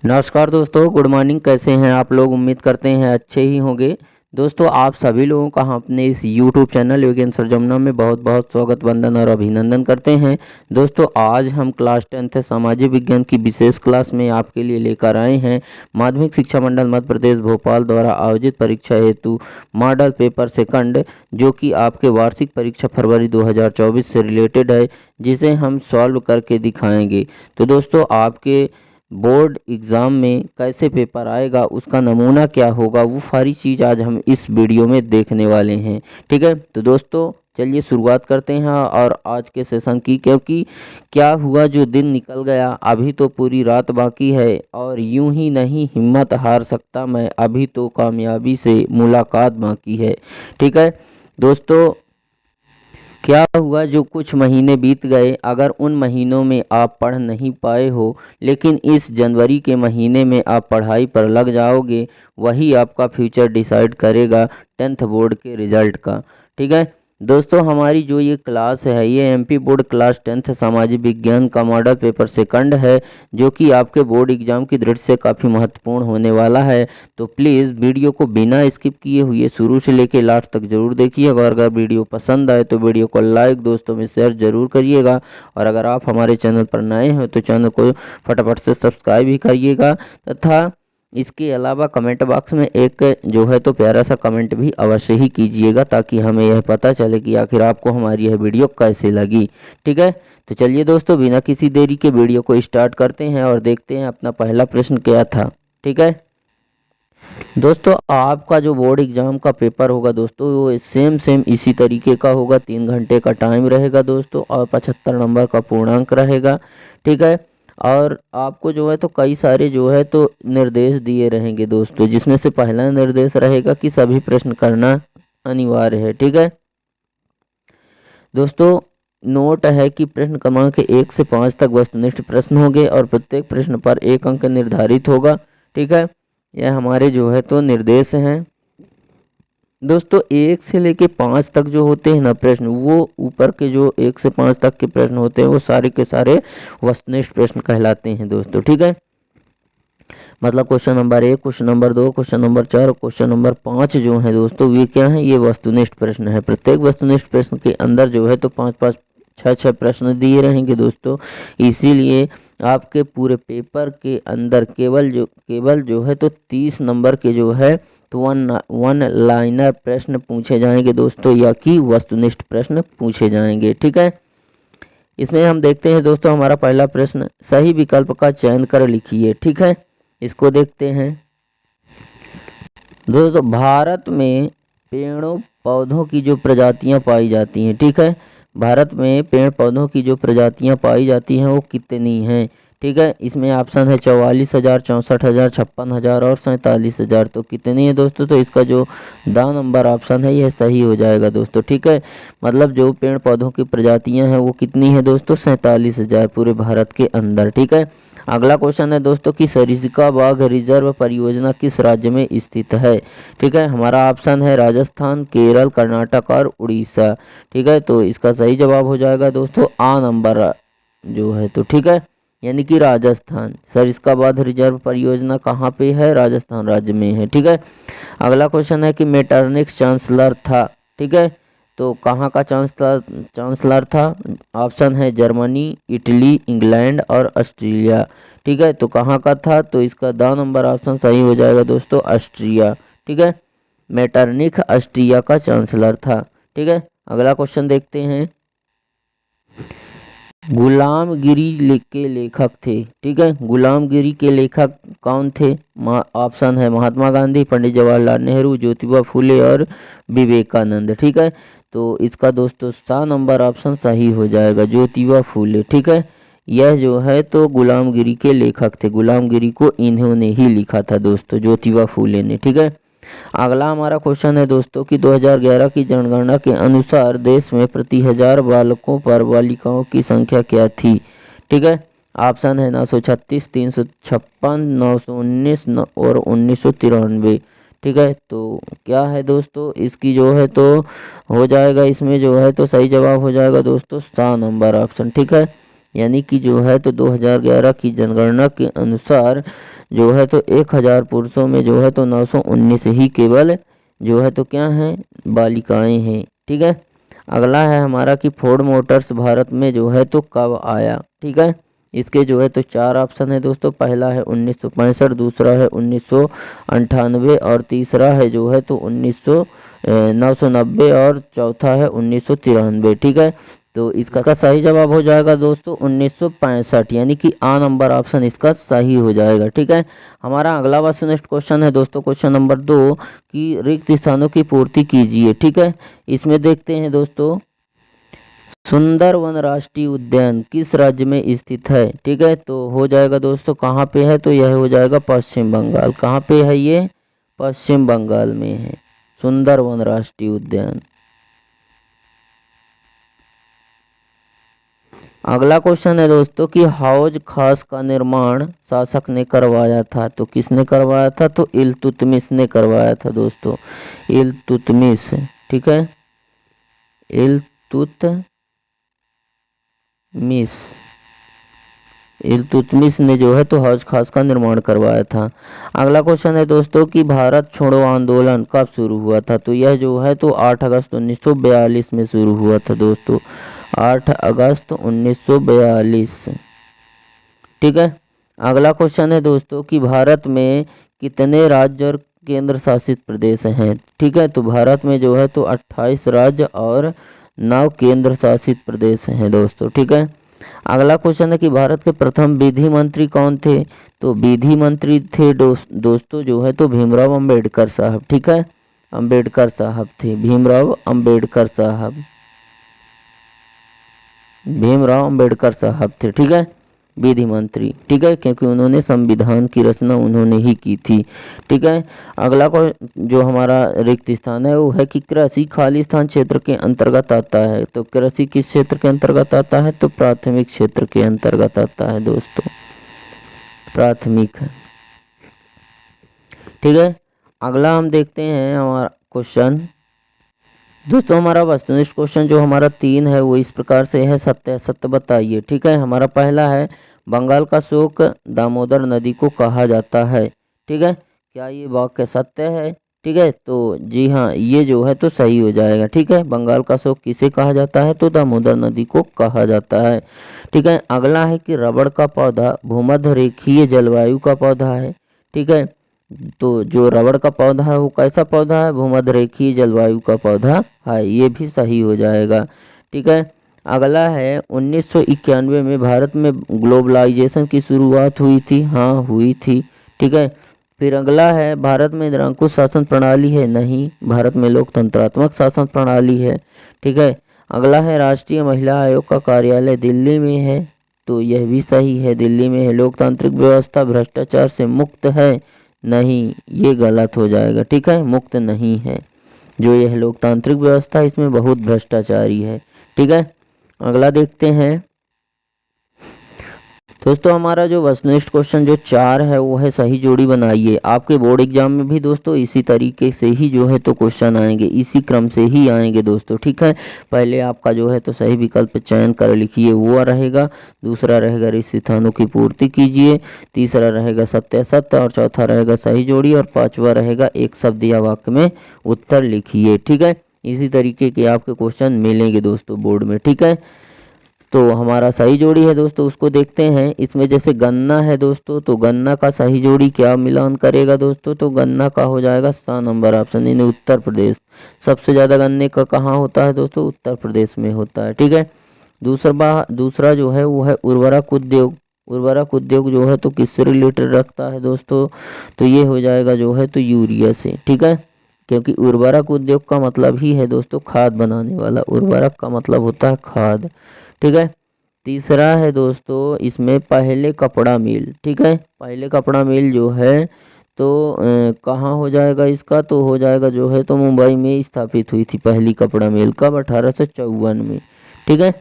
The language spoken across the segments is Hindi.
नमस्कार दोस्तों, गुड मॉर्निंग। कैसे हैं आप लोग? उम्मीद करते हैं अच्छे ही होंगे। दोस्तों, आप सभी लोगों का हम अपने इस YouTube चैनल योगेन सर जमुना में बहुत बहुत स्वागत, वंदन और अभिनंदन करते हैं। दोस्तों, आज हम क्लास 10th सामाजिक विज्ञान की विशेष क्लास में आपके लिए लेकर आए हैं माध्यमिक शिक्षा मंडल मध्य प्रदेश भोपाल द्वारा आयोजित परीक्षा हेतु मॉडल पेपर सेकंड, जो कि आपके वार्षिक परीक्षा फरवरी 2024 से रिलेटेड है, जिसे हम सॉल्व करके दिखाएंगे। तो दोस्तों, आपके बोर्ड एग्ज़ाम में कैसे पेपर आएगा, उसका नमूना क्या होगा, वो सारी चीज़ आज हम इस वीडियो में देखने वाले हैं। ठीक है, तो दोस्तों चलिए शुरुआत करते हैं और आज के सेशन की। क्योंकि क्या हुआ, जो दिन निकल गया, अभी तो पूरी रात बाकी है और यूं ही नहीं हिम्मत हार सकता मैं, अभी तो कामयाबी से मुलाकात बाकी है। ठीक है दोस्तों, क्या हुआ, जो कुछ महीने बीत गए, अगर उन महीनों में आप पढ़ नहीं पाए हो, लेकिन इस जनवरी के महीने में आप पढ़ाई पर लग जाओगे, वही आपका फ्यूचर डिसाइड करेगा 10th बोर्ड के रिज़ल्ट का। ठीक है दोस्तों, हमारी जो ये क्लास है, ये MP बोर्ड क्लास 10th सामाजिक विज्ञान का मॉडल पेपर सेकंड है, जो कि आपके बोर्ड एग्जाम की दृष्टि से काफ़ी महत्वपूर्ण होने वाला है। तो प्लीज़ वीडियो को बिना स्किप किए हुए शुरू से लेकर लास्ट तक जरूर देखिएगा। और अगर वीडियो पसंद आए तो वीडियो को लाइक, दोस्तों में शेयर जरूर करिएगा। और अगर आप हमारे चैनल पर नए हैं तो चैनल को फटाफट से सब्सक्राइब भी करिएगा, तथा इसके अलावा कमेंट बॉक्स में एक जो है तो प्यारा सा कमेंट भी अवश्य ही कीजिएगा, ताकि हमें यह पता चले कि आखिर आपको हमारी यह वीडियो कैसे लगी। ठीक है, तो चलिए दोस्तों, बिना किसी देरी के वीडियो को स्टार्ट करते हैं और देखते हैं अपना पहला प्रश्न क्या था। ठीक है दोस्तों, आपका जो बोर्ड एग्जाम का पेपर होगा दोस्तों, वो सेम इसी तरीके का होगा। 3 घंटे का टाइम रहेगा दोस्तों और 75 नंबर का पूर्णांक रहेगा। ठीक है, और आपको जो है तो कई सारे जो है तो निर्देश दिए रहेंगे दोस्तों, जिसमें से पहला निर्देश रहेगा कि सभी प्रश्न करना अनिवार्य है। ठीक है दोस्तों, नोट है कि प्रश्न क्रमांक 1 से 5 तक वस्तुनिष्ठ प्रश्न होंगे और प्रत्येक प्रश्न पर 1 अंक निर्धारित होगा। ठीक है, यह हमारे जो है तो निर्देश हैं दोस्तों। 1 से लेके 5 तक जो होते हैं ना प्रश्न, वो ऊपर के जो 1 से 5 तक के प्रश्न होते हैं, वो सारे के सारे वस्तुनिष्ठ प्रश्न कहलाते हैं दोस्तों। ठीक है, मतलब question number 1, question number 2, question number 4, question number 5 जो है दोस्तों, ये क्या है, ये वस्तुनिष्ठ प्रश्न है। प्रत्येक वस्तुनिष्ठ प्रश्न के अंदर जो है तो 5-5, 6-6 प्रश्न दिए रहेंगे दोस्तों। इसीलिए आपके पूरे पेपर के अंदर केवल जो है तो 30 नंबर के जो है तो वन लाइनर प्रश्न पूछे जाएंगे दोस्तों, या कि वस्तुनिष्ठ प्रश्न पूछे जाएंगे। ठीक है, इसमें हम देखते हैं दोस्तों, हमारा पहला प्रश्न, सही विकल्प का चयन कर लिखिए। ठीक है, इसको देखते हैं दोस्तों। भारत में पेड़ों पौधों की जो प्रजातियां पाई जाती हैं, ठीक है, भारत में पेड़ पौधों की जो प्रजातियां पाई जाती हैं वो कितनी हैं? ठीक है, इसमें ऑप्शन है 44,000, 64,000, 56,000 और 47,000। तो कितनी है दोस्तों? तो इसका जो द नंबर ऑप्शन है यह सही हो जाएगा दोस्तों। ठीक है, मतलब जो पेड़ पौधों की प्रजातियां हैं वो कितनी है दोस्तों? 47,000 पूरे भारत के अंदर। ठीक है, अगला क्वेश्चन है दोस्तों कि सरिस्का बाघ रिजर्व परियोजना किस राज्य में स्थित है? ठीक है, हमारा ऑप्शन है राजस्थान, केरल, कर्नाटक और उड़ीसा। ठीक है, तो इसका सही जवाब हो जाएगा दोस्तों आ नंबर जो है तो। ठीक है, यानी कि राजस्थान। सरिस्का बाघ रिजर्व परियोजना कहाँ पे है? राजस्थान राज्य में है। ठीक है, अगला क्वेश्चन है कि मेटरनिक्स चांसलर था। ठीक है, तो कहाँ का चांसलर था? ऑप्शन है जर्मनी, इटली, इंग्लैंड और ऑस्ट्रेलिया। ठीक है, तो कहाँ का था? तो इसका द नंबर ऑप्शन सही हो जाएगा दोस्तों, ऑस्ट्रिया। ठीक है, मेटरनिख ऑस्ट्रिया का चांसलर था। ठीक है, अगला क्वेश्चन देखते हैं, गुलामगिरी के लेखक थे। ठीक है, गुलामगिरी के लेखक कौन थे? ऑप्शन है महात्मा गांधी, पंडित जवाहरलाल नेहरू, ज्योतिबा फुले और विवेकानंद। ठीक है, तो इसका दोस्तों सा नंबर ऑप्शन सही हो जाएगा, ज्योतिबा फुले। ठीक है, यह जो है तो गुलामगिरी के लेखक थे, गुलामगिरी को इन्होंने ही लिखा था दोस्तों, ज्योतिबा फुले ने। ठीक है, अगला हमारा क्वेश्चन है दोस्तों कि 2011 की जनगणना के अनुसार देश में प्रति 1000 बालकों पर बालिकाओं की संख्या क्या थी? ठीक है, ऑप्शन है 936, 356, 919 और 1993। ठीक है, तो क्या है दोस्तों इसकी जो है तो हो जाएगा, इसमें जो है तो सही जवाब हो जाएगा दोस्तों सा नंबर ऑप्शन। ठीक है, यानी कि जो है तो 2011 की जनगणना के अनुसार जो है तो 1000 पुरुषों में जो है तो 919 ही केवल जो है तो क्या हैं, बालिकाएं हैं। ठीक है। अगला है हमारा कि फोर्ड मोटर्स भारत में जो है तो कब आया। ठीक है। इसके जो है तो 4 ऑप्शन है दोस्तों। पहला है 1965, दूसरा है 1998 और तीसरा है जो है तो 990 और चौथा है 1993। ठीक है। तो इसका सही जवाब हो जाएगा दोस्तों 1965, यानी कि आ नंबर ऑप्शन इसका सही हो जाएगा। ठीक है। हमारा अगला वस्तुनिष्ठ क्वेश्चन है दोस्तों, क्वेश्चन नंबर 2 कि रिक्त स्थानों की पूर्ति कीजिए। ठीक है। इसमें देखते हैं दोस्तों, सुंदरवन राष्ट्रीय उद्यान किस राज्य में स्थित है। ठीक है। तो हो जाएगा दोस्तों कहाँ पे है, तो यह हो जाएगा पश्चिम बंगाल। कहाँ पे है ये, पश्चिम बंगाल में है सुंदरवन राष्ट्रीय उद्यान। अगला क्वेश्चन है दोस्तों कि हौज खास का निर्माण शासक ने करवाया था। तो किसने करवाया था, तो इल्तुतमिश ने करवाया था दोस्तों, इल्तुतमिश। ठीक है। इल्तुतमिश ने जो है तो हौज खास का निर्माण करवाया था। अगला क्वेश्चन है दोस्तों कि भारत छोड़ो आंदोलन कब शुरू हुआ था। तो यह जो है तो 8 अगस्त 1942 में शुरू हुआ था दोस्तों, 8 अगस्त 1942। ठीक है। अगला क्वेश्चन है दोस्तों कि भारत में कितने राज्य और केंद्र शासित प्रदेश हैं। ठीक है। तो भारत में जो है तो 28 राज्य और 9 केंद्र शासित प्रदेश हैं दोस्तों। ठीक है। अगला क्वेश्चन है कि भारत के प्रथम विधि मंत्री कौन थे। तो विधि मंत्री थे दोस्तों जो है तो भीमराव अंबेडकर साहब। ठीक है। अंबेडकर साहब थे, भीमराव अंबेडकर साहब, भीमराव अंबेडकर साहब थे। ठीक है, विधि मंत्री। ठीक है, क्योंकि उन्होंने संविधान की रचना उन्होंने ही की थी। ठीक है। अगला को जो हमारा रिक्त स्थान है वो है कि कृषि खाली स्थान क्षेत्र के अंतर्गत आता है। तो कृषि किस क्षेत्र के अंतर्गत आता है, तो प्राथमिक क्षेत्र के अंतर्गत आता है दोस्तों, प्राथमिक है। ठीक है। अगला हम देखते हैं हमारा क्वेश्चन दोस्तों, हमारा वस्तुनिष्ठ क्वेश्चन जो हमारा 3 है वो इस प्रकार से है, सत्य असत्य बताइए। ठीक है। हमारा पहला है बंगाल का शोक दामोदर नदी को कहा जाता है। ठीक है, क्या ये वाक्य सत्य है। ठीक है, तो जी हाँ, ये जो है तो सही हो जाएगा। ठीक है, बंगाल का शोक किसे कहा जाता है, तो दामोदर नदी को कहा जाता है। ठीक है। अगला है कि रबड़ का पौधा भूमध्य रेखीय जलवायु का पौधा है। ठीक है, तो जो रबड़ का पौधा है वो कैसा पौधा है, भूमध्य रेखीय जलवायु का पौधा है, ये भी सही हो जाएगा। ठीक है। अगला है 1991 में भारत में ग्लोबलाइजेशन की शुरुआत हुई थी। हाँ, हुई थी। ठीक है। फिर अगला है भारत में निरंकुश शासन प्रणाली है। नहीं, भारत में लोकतंत्रात्मक शासन प्रणाली है। ठीक है। अगला है राष्ट्रीय महिला आयोग का कार्यालय दिल्ली में है। तो यह भी सही है, दिल्ली में है। लोकतांत्रिक व्यवस्था भ्रष्टाचार से मुक्त है। नहीं, ये गलत हो जाएगा। ठीक है, मुक्त नहीं है। जो यह लोकतांत्रिक व्यवस्था इसमें बहुत भ्रष्टाचारी है। ठीक है। अगला देखते हैं दोस्तों, हमारा जो वस्तुनिष्ठ क्वेश्चन जो 4 है वो है सही जोड़ी बनाइए। आपके बोर्ड एग्जाम में भी दोस्तों इसी तरीके से ही जो है तो क्वेश्चन आएंगे, इसी क्रम से ही आएंगे दोस्तों। ठीक है, पहले आपका जो है तो सही विकल्प चयन कर लिखिए, वो रहेगा। दूसरा रहेगा रिक्त स्थानों की पूर्ति कीजिए। तीसरा रहेगा सत्य असत्य और चौथा रहेगा सही जोड़ी और पांचवा रहेगा एक शब्द या वाक्य में उत्तर लिखिए। ठीक है, इसी तरीके के आपके क्वेश्चन मिलेंगे दोस्तों बोर्ड में। ठीक है, तो हमारा सही जोड़ी है दोस्तों, उसको देखते हैं। इसमें जैसे गन्ना है दोस्तों, तो गन्ना का सही जोड़ी क्या मिलान करेगा दोस्तों, तो गन्ना का हो जाएगा 7 नंबर ऑप्शन, यानी उत्तर प्रदेश। सबसे ज़्यादा गन्ने का कहाँ होता है दोस्तों, उत्तर प्रदेश में होता है। ठीक है। दूसरा जो है वो है उर्वरक उद्योग। उर्वरक उद्योग जो है तो किससे रिलेटेड रखता है दोस्तों, तो ये हो जाएगा जो है तो यूरिया से। ठीक है, क्योंकि उर्वरक उद्योग का मतलब ही है दोस्तों खाद बनाने वाला, उर्वरक का मतलब होता है खाद। ठीक है। तीसरा है दोस्तों इसमें पहले कपड़ा मिल। ठीक है, पहले कपड़ा मिल जो है तो कहाँ हो जाएगा इसका, तो हो जाएगा जो है तो मुंबई में स्थापित हुई थी पहली कपड़ा मिल, कब, 1854 में। ठीक है।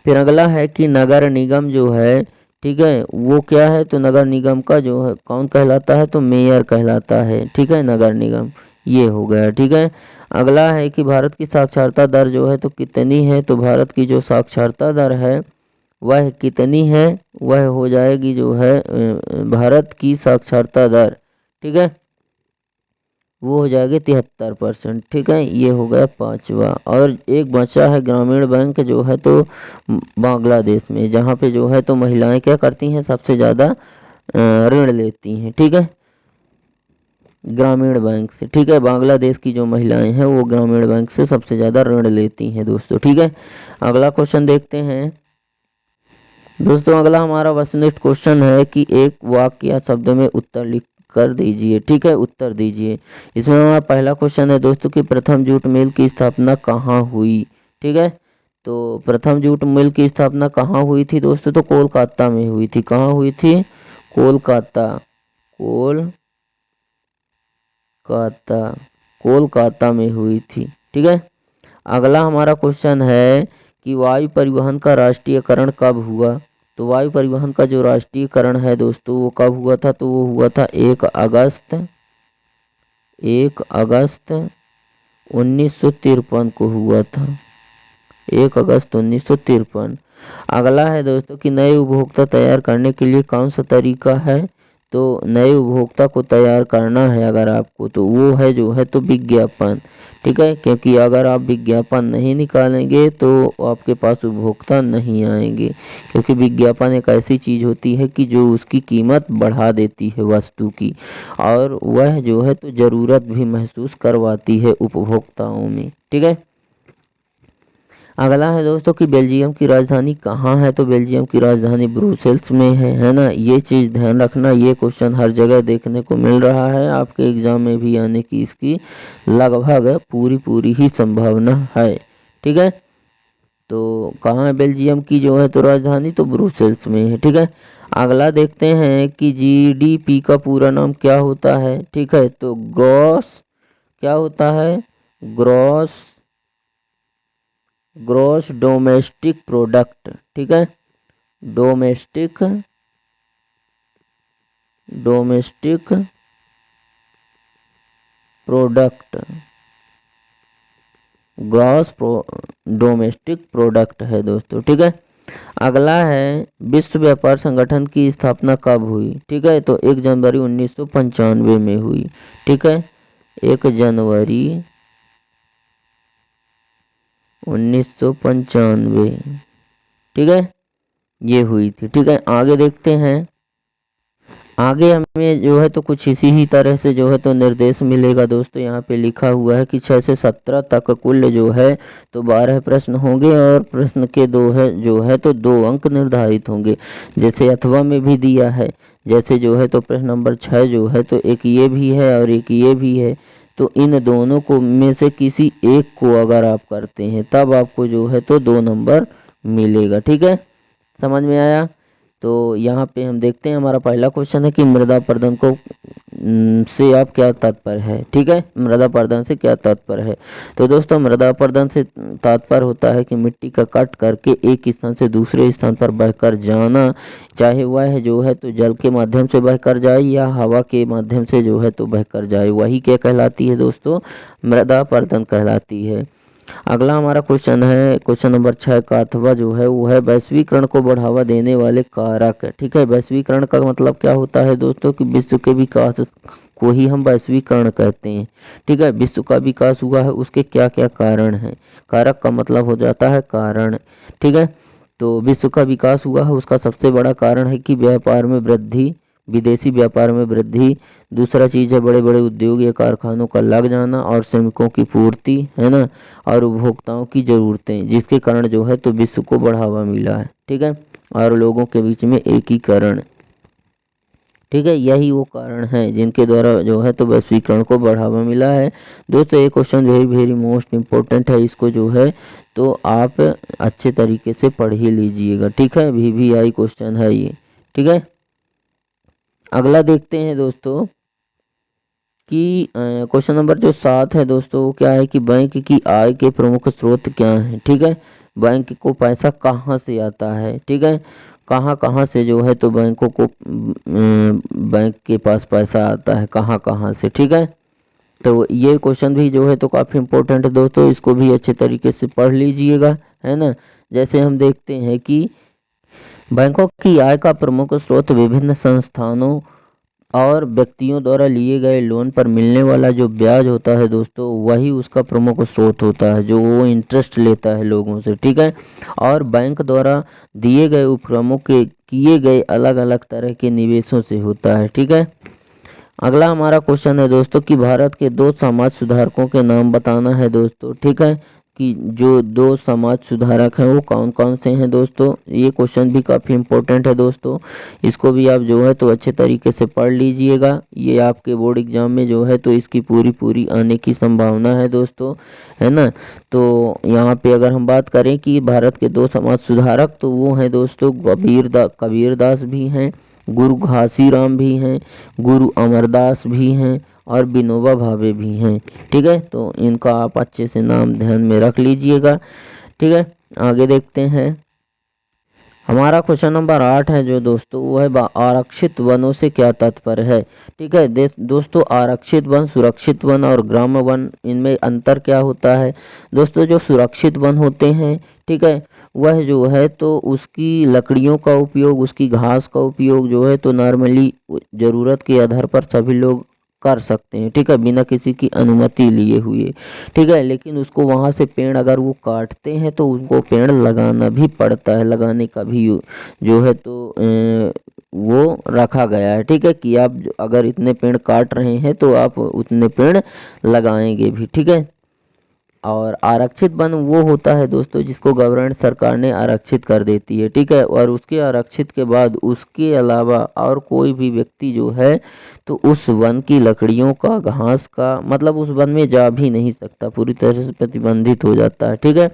फिर अगला है कि नगर निगम जो है, ठीक है, वो क्या है, तो नगर निगम का जो है कौन कहलाता है, तो मेयर कहलाता है। ठीक है, नगर निगम, ये हो गया। ठीक है। अगला है कि भारत की साक्षरता दर जो है तो कितनी है, तो भारत की जो साक्षरता दर है वह कितनी है, वह हो जाएगी जो है भारत की साक्षरता दर, ठीक है, वो हो जाएगी 73%। ठीक है, ये हो गया पांचवा। और एक बचा है ग्रामीण बैंक जो है तो बांग्लादेश में, जहाँ पे जो है तो महिलाएं क्या करती हैं, सबसे ज़्यादा ऋण लेती हैं। ठीक है, ग्रामीण बैंक से। ठीक है, बांग्लादेश की जो महिलाएं हैं वो ग्रामीण बैंक से सबसे ज़्यादा ऋण लेती हैं दोस्तों। ठीक है, अगला क्वेश्चन देखते हैं दोस्तों। अगला हमारा वस्तुनिष्ठ क्वेश्चन है कि एक वाक्य या शब्द में उत्तर लिख कर दीजिए। ठीक है, उत्तर दीजिए। इसमें हमारा पहला क्वेश्चन है दोस्तों कि प्रथम जूट मिल की स्थापना कहाँ हुई। ठीक है, तो प्रथम जूट मिल की स्थापना कहाँ हुई थी दोस्तों, तो कोलकाता में हुई थी। कहाँ हुई थी, कोलकाता, कोलकाता में हुई थी। ठीक है, अगला हमारा क्वेश्चन है कि वायु परिवहन का राष्ट्रीयकरण कब हुआ। तो वायु परिवहन का जो राष्ट्रीयकरण है दोस्तों वो कब हुआ था, तो वो हुआ था 1 अगस्त 1953 को हुआ था, 1 अगस्त 1953। अगला है दोस्तों कि नए उपभोक्ता तैयार करने के लिए कौन सा तरीका है। तो नए उपभोक्ता को तैयार करना है अगर आपको, तो वो है जो है तो विज्ञापन। ठीक है, क्योंकि अगर आप विज्ञापन नहीं निकालेंगे तो आपके पास उपभोक्ता नहीं आएंगे, क्योंकि विज्ञापन एक ऐसी चीज़ होती है कि जो उसकी कीमत बढ़ा देती है वस्तु की, और वह जो है तो ज़रूरत भी महसूस करवाती है उपभोक्ताओं में। ठीक है, अगला है दोस्तों कि बेल्जियम की राजधानी कहाँ है। तो बेल्जियम की राजधानी ब्रुसेल्स में है ना। ये चीज़ ध्यान रखना, ये क्वेश्चन हर जगह देखने को मिल रहा है, आपके एग्जाम में भी आने की इसकी लगभग पूरी ही संभावना है। ठीक है, तो कहाँ है बेल्जियम की जो है तो राजधानी, तो ब्रुसेल्स में है। ठीक है, अगला देखते हैं कि जीडीपी का पूरा नाम क्या होता है। ठीक है, तो क्या होता है, ग्रॉस डोमेस्टिक प्रोडक्ट। ठीक है, डोमेस्टिक प्रोडक्ट, डोमेस्टिक प्रोडक्ट है दोस्तों। ठीक है, अगला है विश्व व्यापार संगठन की स्थापना कब हुई। ठीक है, तो 1 जनवरी 1995 में हुई। ठीक है, 1 जनवरी 1995। ठीक है, ये हुई थी। ठीक है, आगे देखते हैं। आगे हमें जो है तो कुछ इसी ही तरह से जो है तो निर्देश मिलेगा दोस्तों। यहाँ पे लिखा हुआ है कि 6 से 17 तक कुल जो है तो 12 प्रश्न होंगे, और प्रश्न के जो है तो 2 अंक निर्धारित होंगे, जैसे अथवा में भी दिया है। जैसे जो है तो प्रश्न नंबर 6 जो है तो एक ये भी है और एक ये भी है, तो इन दोनों को में से किसी एक को अगर आप करते हैं तब आपको जो है तो 2 नंबर मिलेगा। ठीक है, समझ में आया। तो यहाँ पे हम देखते हैं, हमारा पहला क्वेश्चन है कि मृदा अपरदन से आप क्या तात्पर्य है। ठीक है, मृदा अपरदन से क्या तात्पर्य है। तो दोस्तों मृदा अपरदन से तात्पर्य होता है कि मिट्टी का कट करके एक स्थान से दूसरे स्थान पर बहकर जाना, चाहे वह जो है तो जल के माध्यम से बहकर जाए या हवा के माध्यम से जो है तो बहकर जाए, वही क्या कहलाती है दोस्तों, मृदा अपरदन कहलाती है। अगला हमारा क्वेश्चन है, क्वेश्चन नंबर 6 का अथवा जो है वो है वैश्वीकरण को बढ़ावा देने वाले कारक। ठीक है, वैश्वीकरण का मतलब क्या होता है दोस्तों कि विश्व के विकास को ही हम वैश्वीकरण कहते हैं। ठीक है, विश्व का विकास हुआ है उसके क्या क्या कारण हैं, कारक का मतलब हो जाता है कारण। ठीक है, तो विश्व का विकास हुआ है उसका सबसे बड़ा कारण है कि व्यापार में वृद्धि, विदेशी व्यापार में वृद्धि। दूसरा चीज़ है बड़े बड़े उद्योग या कारखानों का लग जाना, और श्रमिकों की पूर्ति, है ना, और उपभोक्ताओं की ज़रूरतें, जिसके कारण जो है तो विश्व को बढ़ावा मिला है। ठीक है, और लोगों के बीच में एकीकरण। ठीक है, यही वो कारण है जिनके द्वारा जो है तो वैश्वीकरण को बढ़ावा मिला है। दोस्तों ये क्वेश्चन वेरी मोस्ट इम्पोर्टेंट है, इसको जो है तो आप अच्छे तरीके से पढ़ ही लीजिएगा। ठीक है, VVI क्वेश्चन है ये। ठीक है, अगला देखते हैं दोस्तों कि क्वेश्चन नंबर जो 7 है दोस्तों वो क्या है कि बैंक की आय के प्रमुख स्रोत क्या हैं। ठीक है, बैंक को पैसा कहाँ से आता है। ठीक है, कहाँ कहाँ से जो है तो बैंकों को बैंक के पास पैसा आता है, कहाँ कहाँ से। ठीक है, तो ये क्वेश्चन भी जो है तो काफ़ी इम्पोर्टेंट है दोस्तों, इसको भी अच्छे तरीके से पढ़ लीजिएगा, है ना। जैसे हम देखते हैं कि बैंकों की आय का प्रमुख स्रोत विभिन्न संस्थानों और व्यक्तियों द्वारा लिए गए लोन पर मिलने वाला जो ब्याज होता है दोस्तों, वही उसका प्रमुख स्रोत होता है, जो वो इंटरेस्ट लेता है लोगों से, ठीक है। और बैंक द्वारा दिए गए उपक्रमों के किए गए अलग अलग तरह के निवेशों से होता है, ठीक है। अगला हमारा क्वेश्चन है दोस्तों कि भारत के दो समाज सुधारकों के नाम बताना है दोस्तों, ठीक है। कि जो दो समाज सुधारक हैं वो कौन कौन से हैं दोस्तों, ये क्वेश्चन भी काफ़ी इम्पोर्टेंट है दोस्तों। इसको भी आप जो है तो अच्छे तरीके से पढ़ लीजिएगा, ये आपके बोर्ड एग्जाम में जो है तो इसकी पूरी पूरी आने की संभावना है दोस्तों, है ना। तो यहाँ पे अगर हम बात करें कि भारत के दो समाज सुधारक, तो वो हैं दोस्तों कबीरदास भी हैं, गुरु घासीराम भी हैं, गुरु अमरदास भी हैं और विनोबा भावे भी हैं, ठीक है। तो इनका आप अच्छे से नाम ध्यान में रख लीजिएगा, ठीक है। आगे देखते हैं, हमारा क्वेश्चन नंबर 8 है जो दोस्तों, वो है आरक्षित वनों से क्या तात्पर्य है, ठीक है। दोस्तों आरक्षित वन, सुरक्षित वन और ग्राम्य वन, इनमें अंतर क्या होता है दोस्तों। जो सुरक्षित वन होते हैं, ठीक है, वह जो है तो उसकी लकड़ियों का उपयोग, उसकी घास का उपयोग जो है तो नॉर्मली ज़रूरत के आधार पर सभी लोग कर सकते हैं, ठीक है, बिना किसी की अनुमति लिए हुए, ठीक है। लेकिन उसको वहाँ से पेड़ अगर वो काटते हैं तो उनको पेड़ लगाना भी पड़ता है, लगाने का भी जो है तो वो रखा गया है, ठीक है, कि आप अगर इतने पेड़ काट रहे हैं तो आप उतने पेड़ लगाएंगे भी, ठीक है। और आरक्षित वन वो होता है दोस्तों जिसको गवर्नमेंट सरकार ने आरक्षित कर देती है, ठीक है। और उसके आरक्षित के बाद उसके अलावा और कोई भी व्यक्ति जो है तो उस वन की लकड़ियों का, घास का, मतलब उस वन में जा भी नहीं सकता, पूरी तरह से प्रतिबंधित हो जाता है, ठीक है।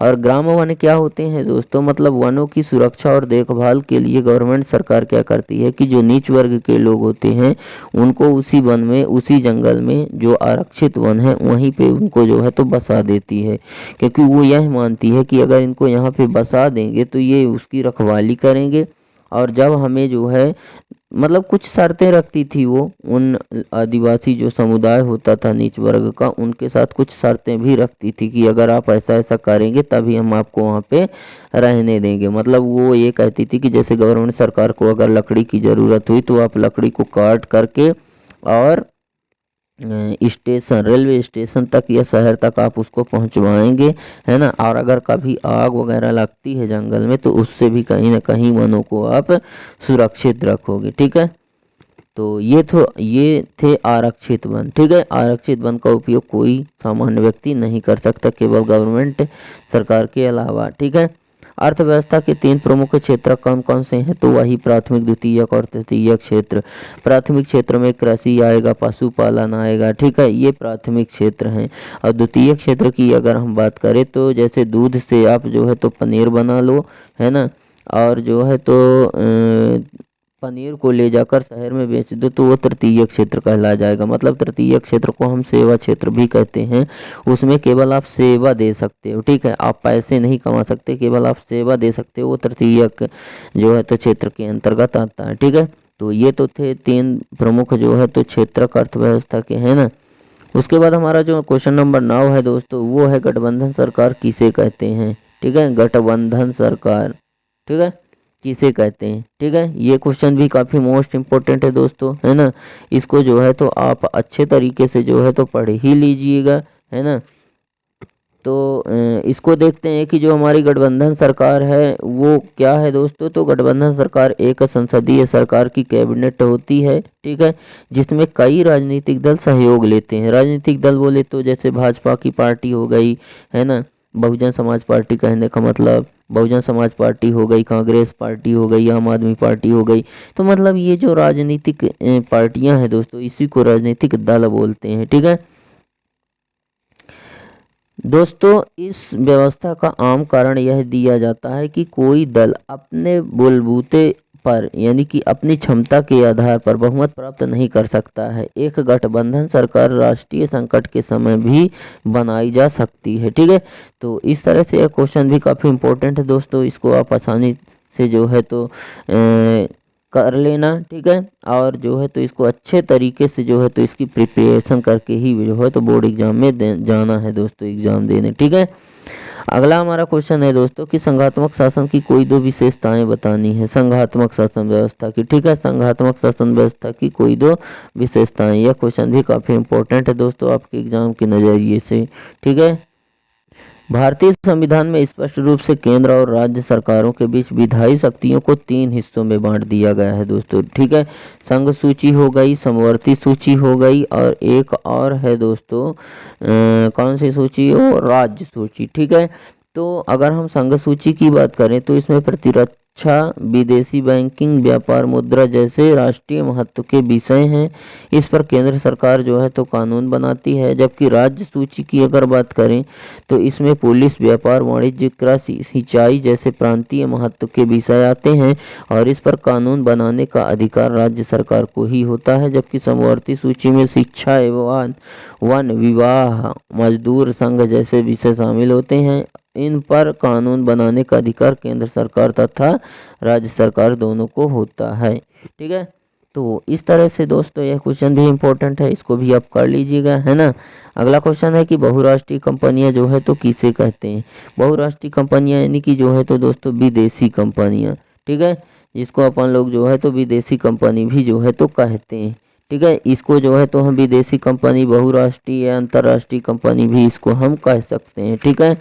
और ग्राम वन क्या होते हैं दोस्तों, मतलब वनों की सुरक्षा और देखभाल के लिए गवर्नमेंट सरकार क्या करती है कि जो नीच वर्ग के लोग होते हैं उनको उसी वन में, उसी जंगल में जो आरक्षित वन है वहीं पे उनको जो है तो बसा देती है, क्योंकि वो यह मानती है कि अगर इनको यहाँ पे बसा देंगे तो ये उसकी रखवाली करेंगे। और जब हमें जो है मतलब कुछ शर्तें रखती थी वो, उन आदिवासी जो समुदाय होता था नीच वर्ग का, उनके साथ कुछ शर्तें भी रखती थी कि अगर आप ऐसा ऐसा करेंगे तभी हम आपको वहाँ पे रहने देंगे। मतलब वो ये कहती थी कि जैसे गवर्नमेंट सरकार को अगर लकड़ी की ज़रूरत हुई तो आप लकड़ी को काट करके और स्टेशन, रेलवे स्टेशन तक या शहर तक आप उसको पहुंचवाएंगे, है ना। और अगर कभी आग वगैरह लगती है जंगल में तो उससे भी कहीं ना कहीं वनों को आप सुरक्षित रखोगे, ठीक है। तो ये थे आरक्षित वन, ठीक है। आरक्षित वन का उपयोग कोई सामान्य व्यक्ति नहीं कर सकता, केवल गवर्नमेंट सरकार के अलावा, ठीक है। अर्थव्यवस्था के 3 प्रमुख क्षेत्र कौन कौन से हैं, तो वही प्राथमिक, द्वितीयक और तृतीयक क्षेत्र। प्राथमिक क्षेत्र में कृषि आएगा, पशुपालन आएगा, ठीक है, ये प्राथमिक क्षेत्र हैं। और द्वितीयक क्षेत्र की अगर हम बात करें तो जैसे दूध से आप जो है तो पनीर बना लो, है ना। और जो है तो पनीर को ले जाकर शहर में बेच दो तो वो तृतीय क्षेत्र कहला जाएगा। मतलब तृतीय क्षेत्र को हम सेवा क्षेत्र भी कहते हैं। उसमें केवल आप सेवा दे सकते हो, ठीक है, आप पैसे नहीं कमा सकते, केवल आप सेवा दे सकते हो, वो तृतीय जो है तो क्षेत्र के अंतर्गत आता है, ठीक है। तो ये तो थे 3 प्रमुख जो है तो क्षेत्रक अर्थव्यवस्था के, है ना। उसके बाद हमारा जो क्वेश्चन नंबर 9 है दोस्तों, वो है गठबंधन सरकार किसे कहते हैं, ठीक है। गठबंधन सरकार, ठीक है, किसे कहते हैं, ठीक है। ये क्वेश्चन भी काफ़ी मोस्ट इम्पोर्टेंट है दोस्तों, है ना। इसको जो है तो आप अच्छे तरीके से जो है तो पढ़ ही लीजिएगा, है ना। तो इसको देखते हैं कि जो हमारी गठबंधन सरकार है वो क्या है दोस्तों। तो गठबंधन सरकार एक संसदीय सरकार की कैबिनेट होती है, ठीक है, जिसमें कई राजनीतिक दल सहयोग लेते हैं। राजनीतिक दल बोले तो जैसे भाजपा की पार्टी हो गई, है ना, बहुजन समाज पार्टी कहने का मतलब, बहुजन समाज पार्टी हो गई, कांग्रेस पार्टी हो गई, आम आदमी पार्टी हो गई। तो मतलब ये जो राजनीतिक पार्टियां हैं दोस्तों, इसी को राजनीतिक दल बोलते हैं, ठीक है दोस्तों। इस व्यवस्था का आम कारण यह दिया जाता है कि कोई दल अपने बलबूते पर, यानी कि अपनी क्षमता के आधार पर बहुमत प्राप्त नहीं कर सकता है। एक गठबंधन सरकार राष्ट्रीय संकट के समय भी बनाई जा सकती है, ठीक है। तो इस तरह से यह क्वेश्चन भी काफ़ी इम्पोर्टेंट है दोस्तों, इसको आप आसानी से जो है तो कर लेना, ठीक है। और जो है तो इसको अच्छे तरीके से जो है तो इसकी प्रिपरेशन करके ही जो है तो बोर्ड एग्जाम में जाना है दोस्तों, एग्ज़ाम देने, ठीक है। अगला हमारा क्वेश्चन है दोस्तों कि संघात्मक शासन की कोई दो विशेषताएं बतानी है संघात्मक शासन व्यवस्था की। ठीक है, संघात्मक शासन व्यवस्था की कोई दो विशेषताएं। यह क्वेश्चन भी काफी इंपॉर्टेंट है दोस्तों आपके एग्जाम के नजरिए से। ठीक है, भारतीय संविधान में स्पष्ट रूप से केंद्र और राज्य सरकारों के बीच विधायी शक्तियों को 3 हिस्सों में बांट दिया गया है दोस्तों। ठीक है, संघ सूची हो गई, समवर्ती सूची हो गई, और एक और है दोस्तों कौन सी सूची हो, राज्य सूची। ठीक है, तो अगर हम संघ सूची की बात करें तो इसमें प्रतिरक्षा, विदेशी बैंकिंग, व्यापार, मुद्रा जैसे राष्ट्रीय महत्व के विषय हैं। इस पर केंद्र सरकार जो है तो कानून बनाती है। जबकि राज्य सूची की अगर बात करें तो इसमें पुलिस, व्यापार, वाणिज्य, कृषि, सिंचाई जैसे प्रांतीय महत्व के विषय आते हैं और इस पर कानून बनाने का अधिकार राज्य सरकार को ही होता है। जबकि समवर्ती सूची में शिक्षा एवं वन, विवाह, मजदूर संघ जैसे विषय शामिल होते हैं। इन पर कानून बनाने का अधिकार केंद्र सरकार तथा राज्य सरकार दोनों को होता है। ठीक है, तो इस तरह से दोस्तों यह क्वेश्चन भी इम्पोर्टेंट है, इसको भी आप कर लीजिएगा, है ना। अगला क्वेश्चन है कि बहुराष्ट्रीय कंपनियां जो है तो किसे कहते हैं। बहुराष्ट्रीय कंपनियां यानी कि जो है तो दोस्तों विदेशी कंपनियां। ठीक है, जिसको अपन लोग जो है तो विदेशी कंपनी भी जो है तो कहते हैं। ठीक है, इसको जो है तो हम विदेशी कंपनी, बहुराष्ट्रीय या अंतर्राष्ट्रीय कंपनी भी इसको हम कह सकते हैं। ठीक है,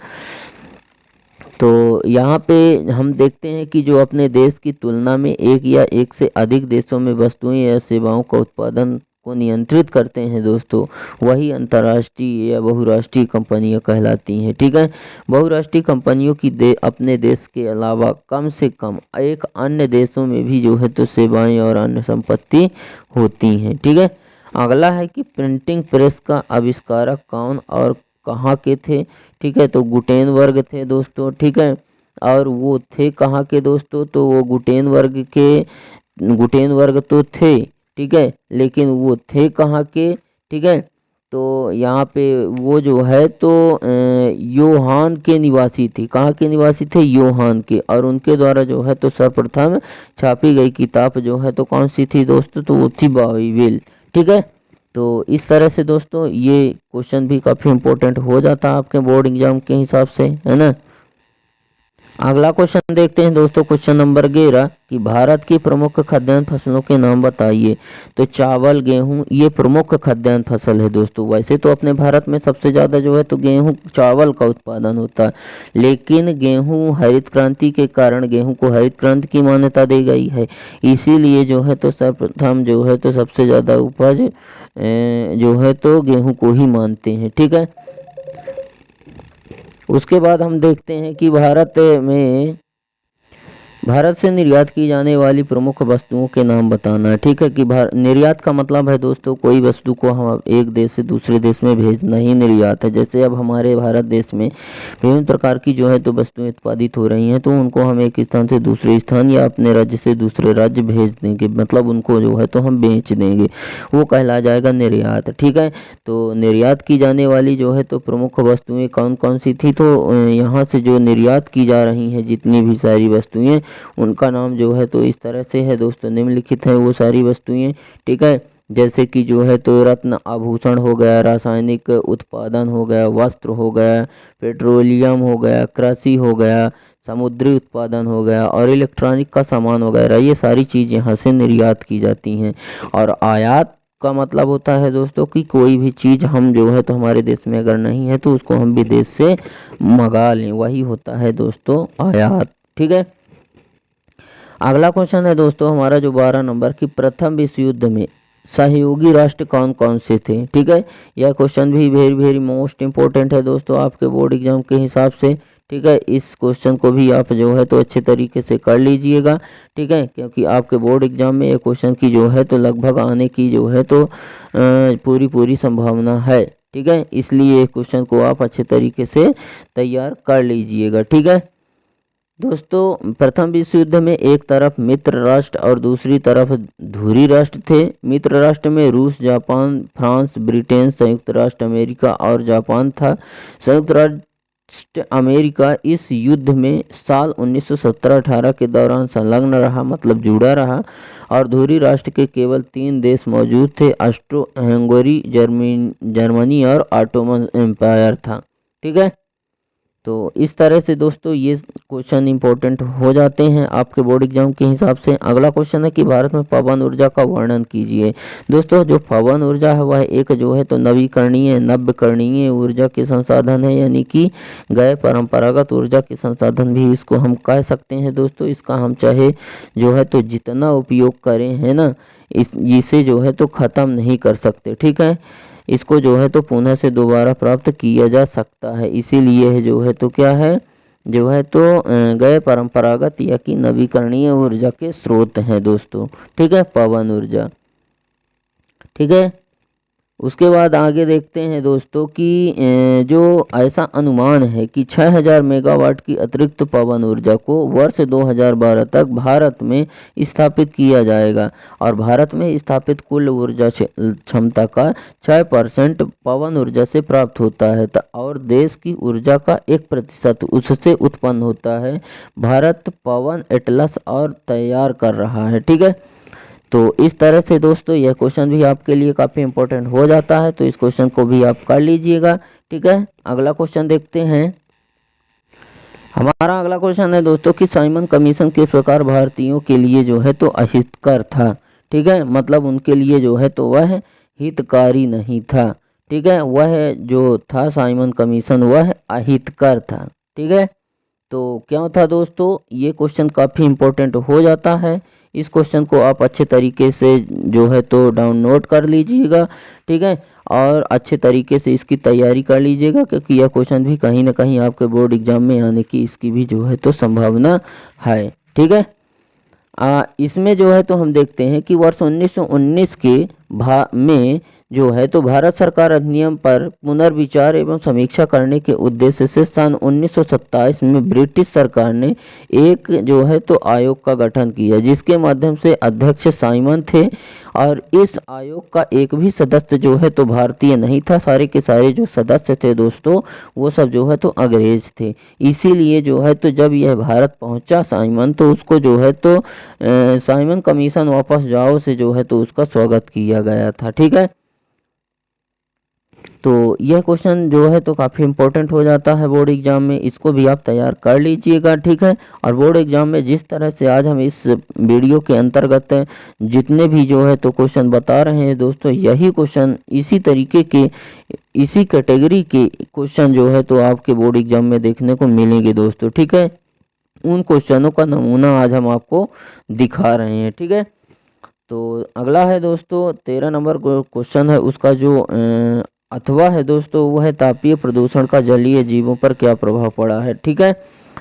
तो यहाँ पे हम देखते हैं कि जो अपने देश की तुलना में एक या एक से अधिक देशों में वस्तुएं या सेवाओं का उत्पादन को नियंत्रित करते हैं दोस्तों, वही अंतर्राष्ट्रीय या बहुराष्ट्रीय कंपनियां कहलाती हैं। ठीक है, बहुराष्ट्रीय कंपनियों की अपने देश के अलावा कम से कम एक अन्य देशों में भी जो है तो सेवाएं और अन्य संपत्ति होती हैं। ठीक है, अगला है कि प्रिंटिंग प्रेस का आविष्कारक कौन और कहाँ के थे। ठीक है, तो गुटेनबर्ग थे दोस्तों। ठीक है, और वो थे कहाँ के दोस्तों, तो वो गुटेनबर्ग तो थे। ठीक है, लेकिन वो थे कहाँ के। ठीक है, तो यहाँ पे वो जो है तो योहान के निवासी थे। कहाँ के निवासी थे, योहान के, और उनके द्वारा जो है तो सर्वप्रथम छापी गई किताब जो है तो कौन सी थी दोस्तों, तो वो थी बाइबिल। ठीक है, तो इस तरह से दोस्तों ये क्वेश्चन भी काफ़ी इंपॉर्टेंट हो जाता है आपके बोर्ड एग्जाम के हिसाब से, है ना। अगला क्वेश्चन देखते हैं दोस्तों, क्वेश्चन नंबर 11 कि भारत की प्रमुख खाद्यान्न फसलों के नाम बताइए। तो चावल, गेहूं ये प्रमुख खाद्यान्न फसल है दोस्तों। वैसे तो अपने भारत में सबसे ज़्यादा जो है तो गेहूं, चावल का उत्पादन होता है, लेकिन गेहूं हरित क्रांति के कारण गेहूं को हरित क्रांति की मान्यता दी गई है। इसीलिए जो है तो सर्वप्रथम जो है तो सबसे ज़्यादा उपज जो है तो गेहूं को ही मानते हैं। ठीक है, उसके बाद हम देखते हैं कि भारत से निर्यात की जाने वाली प्रमुख वस्तुओं के नाम बताना है। ठीक है, कि निर्यात का मतलब है दोस्तों कोई वस्तु को हम एक देश से दूसरे देश में भेजना ही निर्यात है। जैसे अब हमारे भारत देश में विभिन्न प्रकार की जो है तो वस्तुएं उत्पादित हो रही हैं, तो उनको हम एक स्थान से दूसरे स्थान या अपने राज्य से दूसरे राज्य भेज देंगे, मतलब उनको जो है तो हम बेच देंगे, वो कहला जाएगा निर्यात। ठीक है, तो निर्यात की जाने वाली जो है तो प्रमुख वस्तुएं कौन कौन सी थी, तो यहाँ से जो निर्यात की जा रही हैं जितनी भी सारी वस्तुएं, उनका नाम जो है तो इस तरह से है दोस्तों, निम्नलिखित है वो सारी वस्तुएं। ठीक है, जैसे कि जो है तो रत्न आभूषण हो गया, रासायनिक उत्पादन हो गया, वस्त्र हो गया, पेट्रोलियम हो गया, कृषि हो गया, समुद्री उत्पादन हो गया और इलेक्ट्रॉनिक का सामान वगैरह, ये सारी चीज़ यहाँ से निर्यात की जाती हैं। और आयात का मतलब होता है दोस्तों कि कोई भी चीज़ हम जो है तो हमारे देश में अगर नहीं है तो उसको हम विदेश से मंगा लें, वही होता है दोस्तों आयात। ठीक है, अगला क्वेश्चन है दोस्तों हमारा जो 12 नंबर की प्रथम विश्व युद्ध में सहयोगी राष्ट्र कौन कौन से थे। ठीक है, यह क्वेश्चन भी वेरी वेरी मोस्ट इम्पोर्टेंट है दोस्तों आपके बोर्ड एग्जाम के हिसाब से। ठीक है, इस क्वेश्चन को भी आप जो है तो अच्छे तरीके से कर लीजिएगा। ठीक है, क्योंकि आपके बोर्ड एग्जाम में ये क्वेश्चन की जो है तो लगभग आने की जो है तो पूरी संभावना है। ठीक है, इसलिए क्वेश्चन को आप अच्छे तरीके से तैयार कर लीजिएगा। ठीक है दोस्तों, प्रथम विश्व युद्ध में एक तरफ मित्र राष्ट्र और दूसरी तरफ धुरी राष्ट्र थे। मित्र राष्ट्र में रूस, जापान, फ्रांस, ब्रिटेन, संयुक्त राष्ट्र अमेरिका और जापान था। संयुक्त राष्ट्र अमेरिका इस युद्ध में साल 1917-18 के दौरान संलग्न रहा, मतलब जुड़ा रहा, और धुरी राष्ट्र के केवल 3 देश मौजूद थे, ऑस्ट्रो हंगरी, जर्मनी और ऑटोमन एम्पायर था। ठीक है, तो इस तरह से दोस्तों ये क्वेश्चन इंपॉर्टेंट हो जाते हैं आपके बोर्ड एग्जाम के हिसाब से। अगला क्वेश्चन है कि भारत में पवन ऊर्जा का वर्णन कीजिए। दोस्तों जो पवन ऊर्जा है वह एक जो है तो नवीकरणीय ऊर्जा के संसाधन है, यानी कि गैर परंपरागत ऊर्जा के संसाधन भी इसको हम कह सकते हैं। दोस्तों इसका हम चाहे जो है तो जितना उपयोग करें, है ना, इसे जो है तो ख़त्म नहीं कर सकते। ठीक है, इसको जो है तो पुनः से दोबारा प्राप्त किया जा सकता है, इसीलिए जो है तो क्या है, जो है तो गैर परंपरागत या कि नवीकरणीय ऊर्जा के स्रोत हैं दोस्तों। ठीक है, पवन ऊर्जा। ठीक है, उसके बाद आगे देखते हैं दोस्तों कि जो ऐसा अनुमान है कि 6000 मेगावाट की अतिरिक्त पवन ऊर्जा को वर्ष 2012 तक भारत में स्थापित किया जाएगा और भारत में स्थापित कुल ऊर्जा क्षमता का 6% पवन ऊर्जा से प्राप्त होता है और देश की ऊर्जा का 1% उससे उत्पन्न होता है। भारत पवन एटलस और तैयार कर रहा है। ठीक है, तो इस तरह से दोस्तों यह क्वेश्चन भी आपके लिए काफ़ी इंपॉर्टेंट हो जाता है, तो इस क्वेश्चन को भी आप कर लीजिएगा। ठीक है, अगला क्वेश्चन देखते हैं। हमारा अगला क्वेश्चन है दोस्तों कि साइमन कमीशन किस प्रकार भारतीयों के लिए जो है तो अहितकर था। ठीक है, मतलब उनके लिए जो है तो वह हितकारी नहीं था। ठीक है, वह जो था साइमन कमीशन वह अहितकर था। ठीक है, तो क्या था दोस्तों, ये क्वेश्चन काफ़ी इंपॉर्टेंट हो जाता है। इस क्वेश्चन को आप अच्छे तरीके से जो है तो डाउनलोड कर लीजिएगा। ठीक है, और अच्छे तरीके से इसकी तैयारी कर लीजिएगा, क्योंकि यह क्वेश्चन भी कहीं ना कहीं आपके बोर्ड एग्जाम में आने की इसकी भी जो है तो संभावना है। ठीक है, इसमें जो है तो हम देखते हैं कि वर्ष 1919 के में जो है तो भारत सरकार अधिनियम पर पुनर्विचार एवं समीक्षा करने के उद्देश्य से सन 1927 में ब्रिटिश सरकार ने एक जो है तो आयोग का गठन किया, जिसके माध्यम से अध्यक्ष साइमन थे और इस आयोग का एक भी सदस्य जो है तो भारतीय नहीं था। सारे के सारे जो सदस्य थे दोस्तों वो सब जो है तो अंग्रेज थे। इसीलिए जो है तो जब यह भारत पहुंचा साइमन, तो उसको जो है तो साइमन कमीशन वापस जाओ से जो है तो उसका स्वागत किया गया था। ठीक है, तो यह क्वेश्चन जो है तो काफ़ी इंपॉर्टेंट हो जाता है बोर्ड एग्जाम में, इसको भी आप तैयार कर लीजिएगा। ठीक है, और बोर्ड एग्जाम में जिस तरह से आज हम इस वीडियो के अंतर्गत जितने भी जो है तो क्वेश्चन बता रहे हैं दोस्तों, यही क्वेश्चन इसी तरीके के इसी कैटेगरी के क्वेश्चन जो है तो आपके बोर्ड एग्जाम में देखने को मिलेंगे दोस्तों। ठीक है, उन क्वेश्चनों का नमूना आज हम आपको दिखा रहे हैं। ठीक है, तो अगला है दोस्तों 13 नंबर क्वेश्चन है, उसका जो अथवा है दोस्तों वो है तापीय प्रदूषण का जलीय जीवों पर क्या प्रभाव पड़ा है। ठीक है,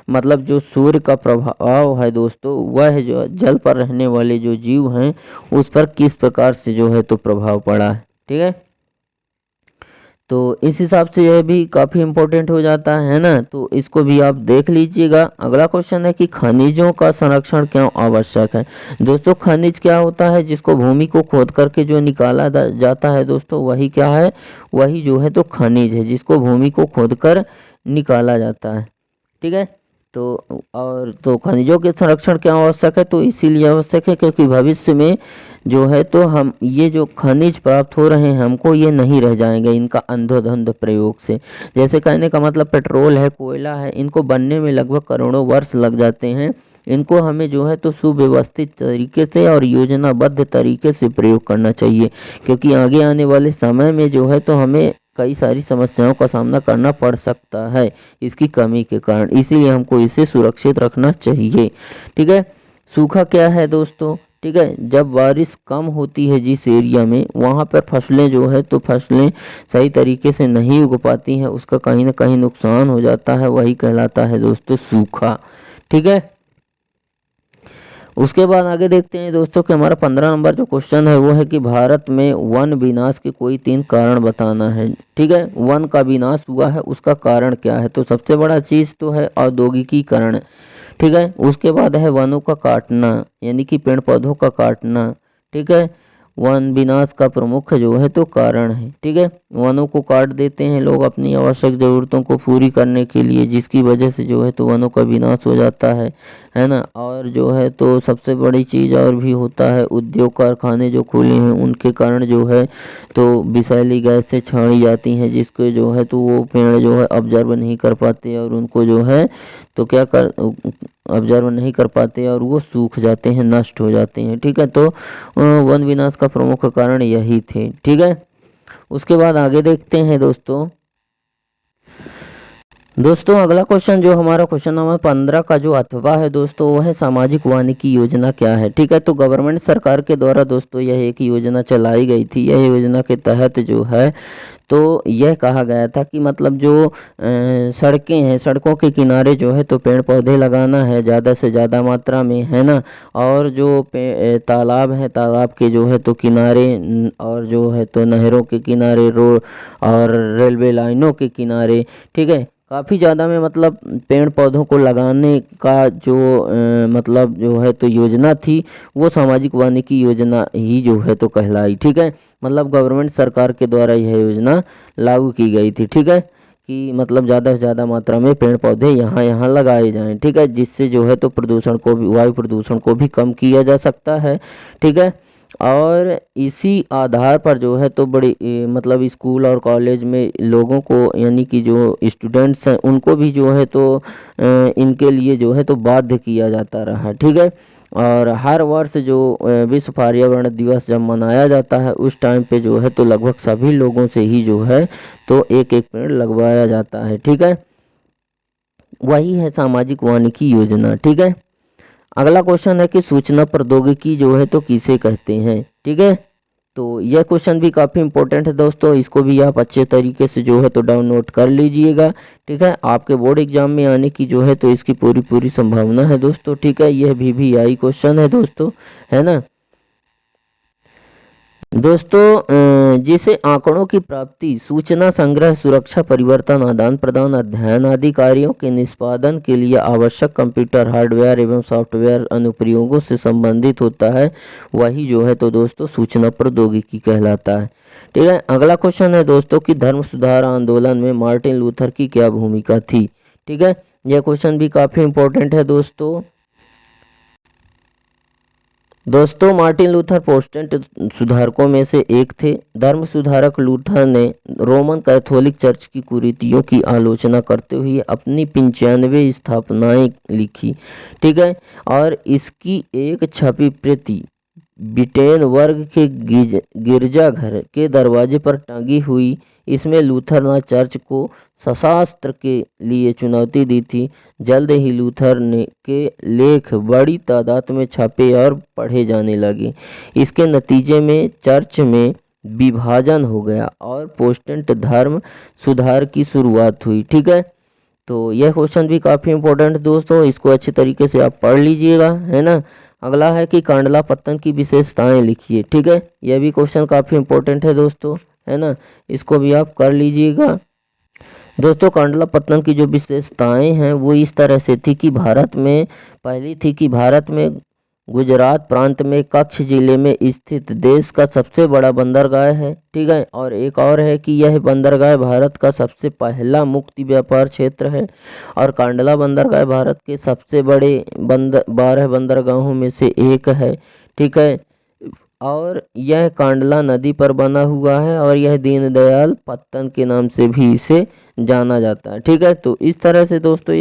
मतलब जो सूर्य का प्रभाव है दोस्तों वह जो जल पर रहने वाले जो जीव हैं उस पर किस प्रकार से जो है तो प्रभाव पड़ा है। ठीक है, तो इस हिसाब से यह भी काफ़ी इम्पोर्टेंट हो जाता है ना, तो इसको भी आप देख लीजिएगा। अगला क्वेश्चन है कि खनिजों का संरक्षण क्यों आवश्यक है। दोस्तों खनिज क्या होता है, जिसको भूमि को खोद करके जो निकाला जाता है दोस्तों वही क्या है, वही जो है तो खनिज है, जिसको भूमि को खोद कर निकाला जाता है। ठीक है, तो खनिजों के संरक्षण क्यों आवश्यक है, तो इसीलिए आवश्यक है क्योंकि भविष्य में जो है तो हम ये जो खनिज प्राप्त हो रहे हैं हमको ये नहीं रह जाएंगे इनका अंधाधुंध प्रयोग से। जैसे कहने का मतलब पेट्रोल है, कोयला है, इनको बनने में लगभग करोड़ों वर्ष लग जाते हैं। इनको हमें जो है तो सुव्यवस्थित तरीके से और योजनाबद्ध तरीके से प्रयोग करना चाहिए, क्योंकि आगे आने वाले समय में जो है तो हमें कई सारी समस्याओं का सामना करना पड़ सकता है इसकी कमी के कारण, इसीलिए हमको इसे सुरक्षित रखना चाहिए। ठीक है, सूखा क्या है दोस्तों, ठीक है, जब बारिश कम होती है जिस एरिया में वहाँ पर फसलें जो है तो फसलें सही तरीके से नहीं उग पाती हैं, उसका कहीं ना कहीं नुकसान हो जाता है, वही कहलाता है दोस्तों सूखा। ठीक है, उसके बाद आगे देखते हैं दोस्तों कि हमारा 15 नंबर जो क्वेश्चन है वो है कि भारत में वन विनाश के कोई 3 कारण बताना है। ठीक है, वन का विनाश हुआ है उसका कारण क्या है, तो सबसे बड़ा चीज़ तो है औद्योगिकीकरण। ठीक है, उसके बाद है वनों का काटना, यानी कि पेड़ पौधों का काटना। ठीक है, वन विनाश का प्रमुख जो है तो कारण है। ठीक है, वनों को काट देते हैं लोग अपनी आवश्यक ज़रूरतों को पूरी करने के लिए, जिसकी वजह से जो है तो वनों का विनाश हो जाता है ना। और जो है तो सबसे बड़ी चीज़ और भी होता है, उद्योग कारखाने जो खुले हैं उनके कारण जो है तो विषैली गैसें छाड़ी जाती हैं, जिसको जो है तो वो पेड़ जो है ऑब्जर्व नहीं कर पाते और उनको जो है तो क्या कर ऑब्जर्व नहीं कर पाते और वो सूख जाते हैं, नष्ट हो जाते हैं। ठीक है, तो वन विनाश का प्रमुख कारण यही थे। ठीक है, उसके बाद आगे देखते हैं दोस्तों अगला क्वेश्चन जो हमारा क्वेश्चन नंबर 15 का जो अथवा है दोस्तों, वो है सामाजिक वानिकी योजना क्या है। ठीक है, तो गवर्नमेंट सरकार के द्वारा दोस्तों यह एक योजना चलाई गई थी। यह योजना के तहत जो है तो यह कहा गया था कि मतलब जो सड़कें हैं, सड़कों के किनारे जो है तो पेड़ पौधे लगाना है ज़्यादा से ज़्यादा मात्रा में, है ना। और जो तालाब है, तालाब के जो है तो किनारे और जो है तो नहरों के किनारे, रोड और रेलवे लाइनों के किनारे, ठीक है, काफ़ी ज़्यादा में मतलब पेड़ पौधों को लगाने का जो मतलब जो है तो योजना थी, वो सामाजिक वानिकी योजना ही जो है तो कहलाई। ठीक है, मतलब गवर्नमेंट सरकार के द्वारा यह योजना लागू की गई थी। ठीक है, कि मतलब ज़्यादा से ज़्यादा मात्रा में पेड़ पौधे यहाँ यहाँ लगाए जाएं। ठीक है, जिससे जो है तो प्रदूषण को भी, वायु प्रदूषण को भी कम किया जा सकता है। ठीक है, और इसी आधार पर जो है तो बड़ी मतलब स्कूल और कॉलेज में लोगों को, यानी कि जो स्टूडेंट्स हैं उनको भी जो है तो इनके लिए जो है तो बाध्य किया जाता रहा। ठीक है, और हर वर्ष जो विश्व पर्यावरण दिवस जब मनाया जाता है उस टाइम पे जो है तो लगभग सभी लोगों से ही जो है तो एक एक पेड़ लगवाया जाता है। ठीक है, वही है सामाजिक वानिकी योजना। ठीक है, अगला क्वेश्चन है कि सूचना प्रौद्योगिकी जो है तो किसे कहते हैं। ठीक है, तो यह क्वेश्चन भी काफ़ी इंपॉर्टेंट है दोस्तों, इसको भी आप अच्छे तरीके से जो है तो डाउनलोड कर लीजिएगा। ठीक है, आपके बोर्ड एग्जाम में आने की जो है तो इसकी पूरी संभावना है दोस्तों। ठीक है, यह VVI क्वेश्चन है दोस्तों, है ना दोस्तों। जिसे आंकड़ों की प्राप्ति, सूचना संग्रह, सुरक्षा, परिवर्तन, आदान प्रदान, अध्ययन आदि कार्यों के निष्पादन के लिए आवश्यक कंप्यूटर हार्डवेयर एवं सॉफ्टवेयर अनुप्रयोगों से संबंधित होता है, वही जो है तो दोस्तों सूचना प्रौद्योगिकी कहलाता है। ठीक है, अगला क्वेश्चन है दोस्तों कि धर्म सुधार आंदोलन में मार्टिन लूथर की क्या भूमिका थी। ठीक है, यह क्वेश्चन भी काफ़ी इंपॉर्टेंट है दोस्तों। मार्टिन लूथर प्रोटेस्टेंट सुधारकों में से एक थे। धर्म सुधारक लूथर ने रोमन कैथोलिक चर्च की कुरीतियों की आलोचना करते हुए अपनी 95 स्थापनाएं लिखी। ठीक है, और इसकी एक छपी प्रति विटेनबर्ग के गिरजाघर के दरवाजे पर टंगी हुई। इसमें लूथर ने चर्च को शस्त्र के लिए चुनौती दी थी। जल्द ही लूथर ने के लेख बड़ी तादाद में छपे और पढ़े जाने लगे। इसके नतीजे में चर्च में विभाजन हो गया और प्रोटेस्टेंट धर्म सुधार की शुरुआत हुई। ठीक है, तो यह क्वेश्चन भी काफ़ी इंपॉर्टेंट दोस्तों, इसको अच्छे तरीके से आप पढ़ लीजिएगा, है ना। अगला है कि कांडला पत्तन की विशेषताएं लिखिए। ठीक है, यह भी क्वेश्चन काफ़ी इंपॉर्टेंट है दोस्तों, है ना, इसको भी आप कर लीजिएगा। दोस्तों कांडला पत्तन की जो विशेषताएं हैं वो इस तरह से थी कि पहली थी कि भारत में गुजरात प्रांत में कच्छ जिले में स्थित देश का सबसे बड़ा बंदरगाह है। ठीक है, और एक और है कि यह बंदरगाह भारत का सबसे पहला मुक्त व्यापार क्षेत्र है और कांडला बंदरगाह भारत के सबसे बड़े 12 बंदरगाहों में से एक है। ठीक है, और यह कांडला नदी पर बना हुआ है और यह दीनदयाल पत्तन के नाम से भी इसे जाना जाता है। ठीक है, तो इस तरह से दोस्तों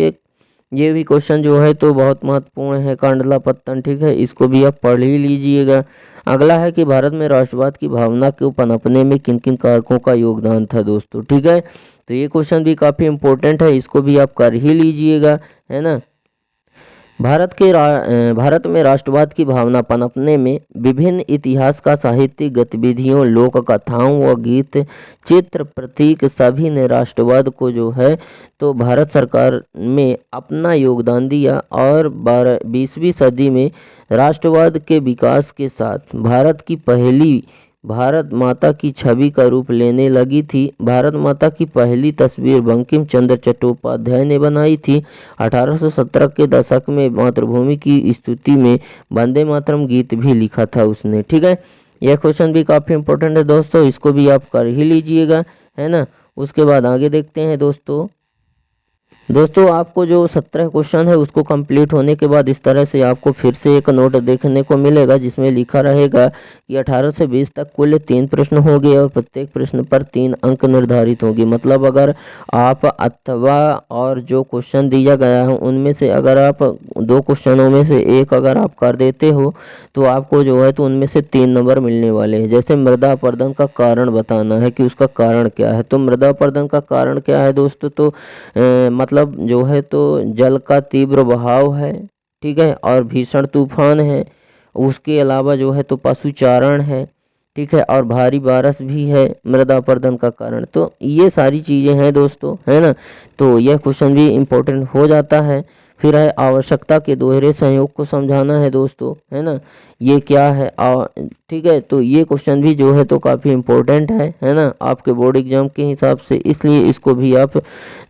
ये भी क्वेश्चन जो है तो बहुत महत्वपूर्ण है, कांडला पत्तन। ठीक है, इसको भी आप पढ़ ही लीजिएगा। अगला है कि भारत में राष्ट्रवाद की भावना को पनपने में किन किन कारकों का योगदान था दोस्तों। ठीक है, तो ये क्वेश्चन भी काफ़ी इंपॉर्टेंट है, इसको भी आप कर ही लीजिएगा, है ना। भारत में राष्ट्रवाद की भावना पनपने में विभिन्न इतिहास का साहित्यिक गतिविधियों, लोक कथाओं व गीत, चित्र, प्रतीक सभी ने राष्ट्रवाद को जो है तो भारत सरकार में अपना योगदान दिया और 20वीं सदी में राष्ट्रवाद के विकास के साथ भारत माता की छवि का रूप लेने लगी थी। भारत माता की पहली तस्वीर बंकिम चंद्र चट्टोपाध्याय ने बनाई थी। 1817 के दशक में मातृभूमि की स्तुति में वंदे मातरम गीत भी लिखा था उसने। ठीक है, यह क्वेश्चन भी काफ़ी इंपॉर्टेंट है दोस्तों, इसको भी आप कर ही लीजिएगा, है ना। उसके बाद आगे देखते हैं दोस्तों आपको जो 17 क्वेश्चन है उसको कंप्लीट होने के बाद इस तरह से आपको फिर से एक नोट देखने को मिलेगा जिसमें लिखा रहेगा कि 18 से 20 तक कुल 3 प्रश्न होंगे और प्रत्येक प्रश्न पर 3 अंक निर्धारित होंगे। मतलब अगर आप अथवा और जो क्वेश्चन दिया गया है उनमें से अगर आप 2 क्वेश्चनों में से एक अगर आप कर देते हो तो आपको जो है तो उनमें से 3 नंबर मिलने वाले हैं। जैसे मृदा अपरदन का कारण बताना है कि उसका कारण क्या है, तो मृदा अपरदन का कारण क्या है दोस्तों, तो मतलब जो है तो जल का तीव्र बहाव है, ठीक है, और भीषण तूफान है। उसके अलावा जो है तो पशुचारण है, ठीक है, और भारी बारिश भी है मृदा अपरदन का कारण। तो ये सारी चीज़ें हैं दोस्तों, है ना। तो यह क्वेश्चन भी इम्पोर्टेंट हो जाता है। फिर है आवश्यकता के दोहरे संयोग को समझाना है दोस्तों, है ना। ये क्या है ठीक है, तो ये क्वेश्चन भी जो है तो काफ़ी इम्पोर्टेंट है ना, आपके बोर्ड एग्जाम के हिसाब से। इसलिए इसको भी आप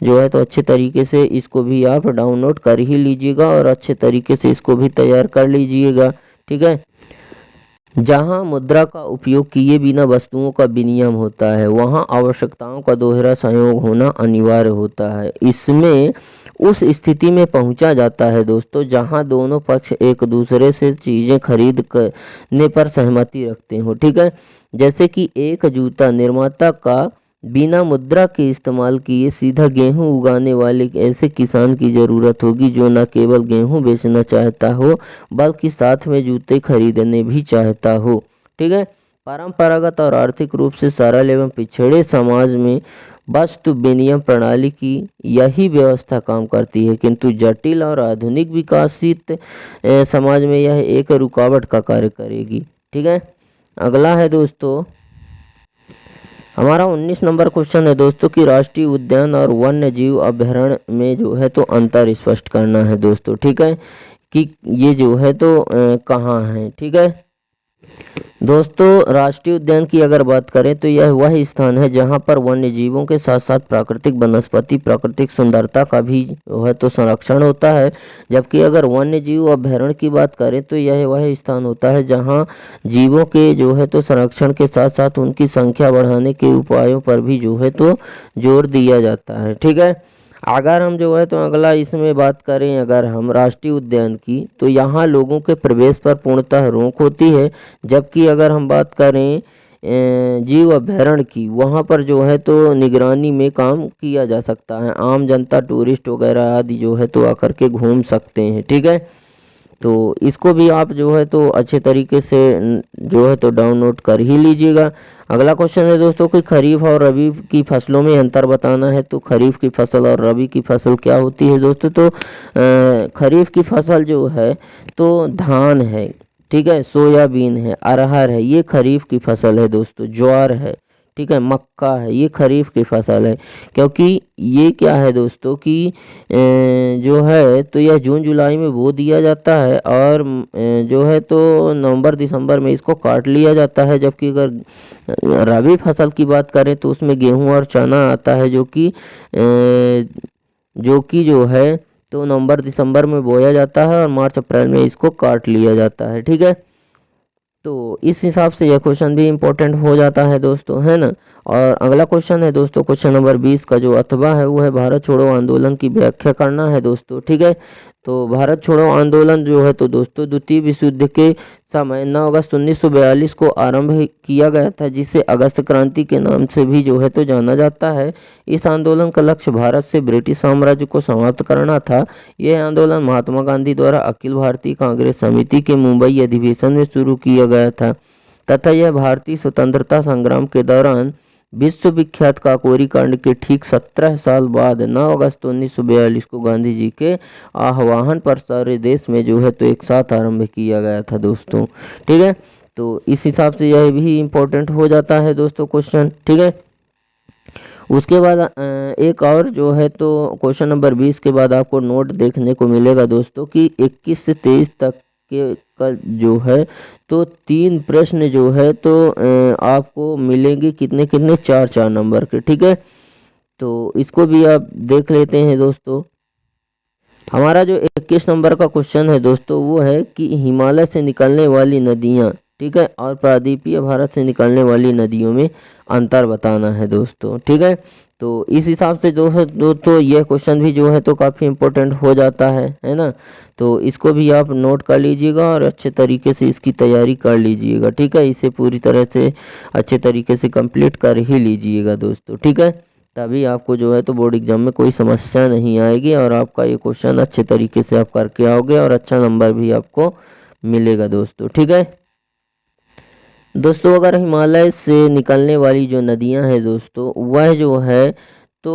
जो है तो अच्छे तरीके से इसको भी आप डाउनलोड कर ही लीजिएगा और अच्छे तरीके से इसको भी तैयार कर लीजिएगा, ठीक है। जहाँ मुद्रा का उपयोग किए बिना वस्तुओं का विनिमय होता है वहाँ आवश्यकताओं का दोहरा संयोग होना अनिवार्य होता है। इसमें उस स्थिति में पहुंचा जाता है दोस्तों जहां दोनों पक्ष एक दूसरे से चीज़ें खरीद करने पर सहमति रखते हो, ठीक है। जैसे कि एक जूता निर्माता का बिना मुद्रा के इस्तेमाल किए सीधा गेहूं उगाने वाले ऐसे किसान की ज़रूरत होगी जो न केवल गेहूं बेचना चाहता हो बल्कि साथ में जूते खरीदने भी चाहता हो, ठीक है। परंपरागत और आर्थिक रूप से सरल एवं पिछड़े समाज में वस्तु विनिमय प्रणाली की यही व्यवस्था काम करती है, किंतु जटिल और आधुनिक विकसित समाज में यह एक रुकावट का कार्य करेगी, ठीक है। अगला है दोस्तों हमारा 19 नंबर क्वेश्चन है दोस्तों कि राष्ट्रीय उद्यान और वन्य जीव अभयारण्य में जो है तो अंतर स्पष्ट करना है दोस्तों, ठीक है, कि ये जो है तो कहाँ है, ठीक है। दोस्तों राष्ट्रीय उद्यान की अगर बात करें तो यह वह स्थान है जहां पर वन्य जीवों के साथ साथ प्राकृतिक वनस्पति प्राकृतिक सुंदरता का भी जो है तो संरक्षण होता है। जबकि अगर वन्य जीव अभयारण्य की बात करें तो यह वह स्थान होता है जहां जीवों के जो है तो संरक्षण के साथ साथ उनकी संख्या बढ़ाने के उपायों पर भी जो है तो जोर दिया जाता है, ठीक है। अगर हम जो है तो अगला इसमें बात करें अगर हम राष्ट्रीय उद्यान की तो यहाँ लोगों के प्रवेश पर पूर्णतः रोक होती है। जबकि अगर हम बात करें जीव अभयारण्य की वहाँ पर जो है तो निगरानी में काम किया जा सकता है, आम जनता टूरिस्ट वगैरह आदि जो है तो आकर के घूम सकते हैं, ठीक है। तो इसको भी आप जो है तो अच्छे तरीके से जो है तो डाउनलोड कर ही लीजिएगा। अगला क्वेश्चन है दोस्तों कि खरीफ और रबी की फसलों में अंतर बताना है। तो खरीफ की फसल और रबी की फसल क्या होती है दोस्तों, तो खरीफ की फसल जो है तो धान है, ठीक है, सोयाबीन है, अरहर है, ये खरीफ की फसल है दोस्तों, ज्वार है, ठीक है, मक्का है, ये खरीफ की फसल है। क्योंकि ये क्या है दोस्तों कि जो है तो यह जून जुलाई में बो दिया जाता है और जो है तो नवंबर दिसंबर में इसको काट लिया जाता है। जबकि अगर रबी फसल की बात करें तो उसमें गेहूं और चना आता है जो है तो नवंबर दिसंबर में बोया जाता है और मार्च अप्रैल में इसको काट लिया जाता है, ठीक है। तो इस हिसाब से यह क्वेश्चन भी इम्पोर्टेंट हो जाता है दोस्तों, है ना। और अगला क्वेश्चन है दोस्तों क्वेश्चन नंबर 20 का जो अथवा है वो है भारत छोड़ो आंदोलन की व्याख्या करना है दोस्तों, ठीक है। तो भारत छोड़ो आंदोलन जो है तो दोस्तों द्वितीय विश्व युद्ध के समय 9 अगस्त 1942 को आरंभ किया गया था, जिसे अगस्त क्रांति के नाम से भी जो है तो जाना जाता है। इस आंदोलन का लक्ष्य भारत से ब्रिटिश साम्राज्य को समाप्त करना था। यह आंदोलन महात्मा गांधी द्वारा अखिल भारतीय कांग्रेस समिति के मुंबई अधिवेशन में शुरू किया गया था तथा यह भारतीय स्वतंत्रता संग्राम के दौरान विश्व विख्यात काकोरी कांड के ठीक 17 साल बाद 9 अगस्त 1942 को गांधी जी के आह्वान पर सारे देश में जो है तो एक साथ आरंभ किया गया था दोस्तों, ठीक है। तो इस हिसाब से यह भी इम्पोर्टेंट हो जाता है दोस्तों क्वेश्चन, ठीक है। उसके बाद एक और जो है तो क्वेश्चन नंबर 20 के बाद आपको नोट देखने को मिलेगा दोस्तों कि 21 से 23 तक के का जो है तो 3 प्रश्न जो है तो आपको मिलेंगे कितने कितने 4-4 नंबर के, ठीक है। तो इसको भी आप देख लेते हैं दोस्तों। हमारा जो 21 नंबर का क्वेश्चन है दोस्तों वो है कि हिमालय से निकलने वाली नदियाँ ठीक है, और प्रायद्वीपीय भारत से निकलने वाली नदियों में अंतर बताना है दोस्तों। ठीक है, तो इस हिसाब से जो है दोस्तों यह क्वेश्चन भी जो है तो काफ़ी इम्पोर्टेंट हो जाता है ना। तो इसको भी आप नोट कर लीजिएगा और अच्छे तरीके से इसकी तैयारी कर लीजिएगा। ठीक है, इसे पूरी तरह से अच्छे तरीके से कंप्लीट कर ही लीजिएगा दोस्तों। ठीक है, तभी आपको जो है तो बोर्ड एग्जाम में कोई समस्या नहीं आएगी और आपका ये क्वेश्चन अच्छे तरीके से आप करके आओगे और अच्छा नंबर भी आपको मिलेगा दोस्तों। ठीक है दोस्तों, अगर हिमालय से निकलने वाली जो नदियां हैं दोस्तों, वह जो है तो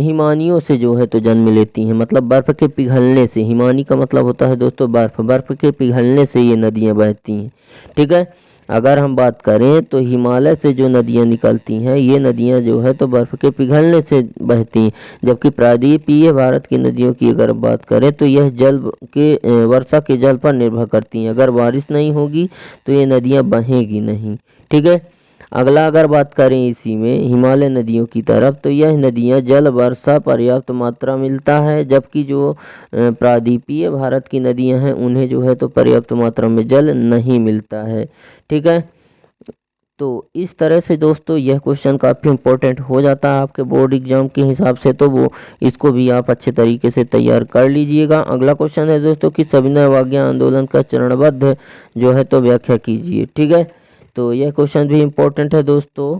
हिमानियों से जो है तो जन्म लेती हैं, मतलब बर्फ़ के पिघलने से। हिमानी का मतलब होता है दोस्तों बर्फ़, बर्फ़ के पिघलने से ये नदियां बहती हैं। ठीक है, अगर हम बात करें तो हिमालय से जो नदियां निकलती हैं, ये नदियां जो है तो बर्फ़ के पिघलने से बहती हैं। जबकि प्रायद्वीपीय भारत की नदियों की अगर बात करें तो यह जल के वर्षा के जल पर निर्भर करती हैं। अगर बारिश नहीं होगी तो ये नदियां बहेंगी नहीं। ठीक है, अगला अगर बात करें इसी में हिमालय नदियों की तरफ, तो यह नदियां जल वर्षा पर्याप्त मात्रा मिलता है, जबकि जो प्रायद्वीपीय भारत की नदियां हैं उन्हें जो है तो पर्याप्त मात्रा में जल नहीं मिलता है। ठीक है, तो इस तरह से दोस्तों यह क्वेश्चन काफ़ी इम्पोर्टेंट हो जाता है आपके बोर्ड एग्जाम के हिसाब से, तो वो इसको भी आप अच्छे तरीके से तैयार कर लीजिएगा। अगला क्वेश्चन है दोस्तों कि सविनय अवज्ञा आंदोलन का चरणबद्ध जो है तो व्याख्या कीजिए। ठीक है, तो यह क्वेश्चन भी इम्पोर्टेंट है दोस्तों।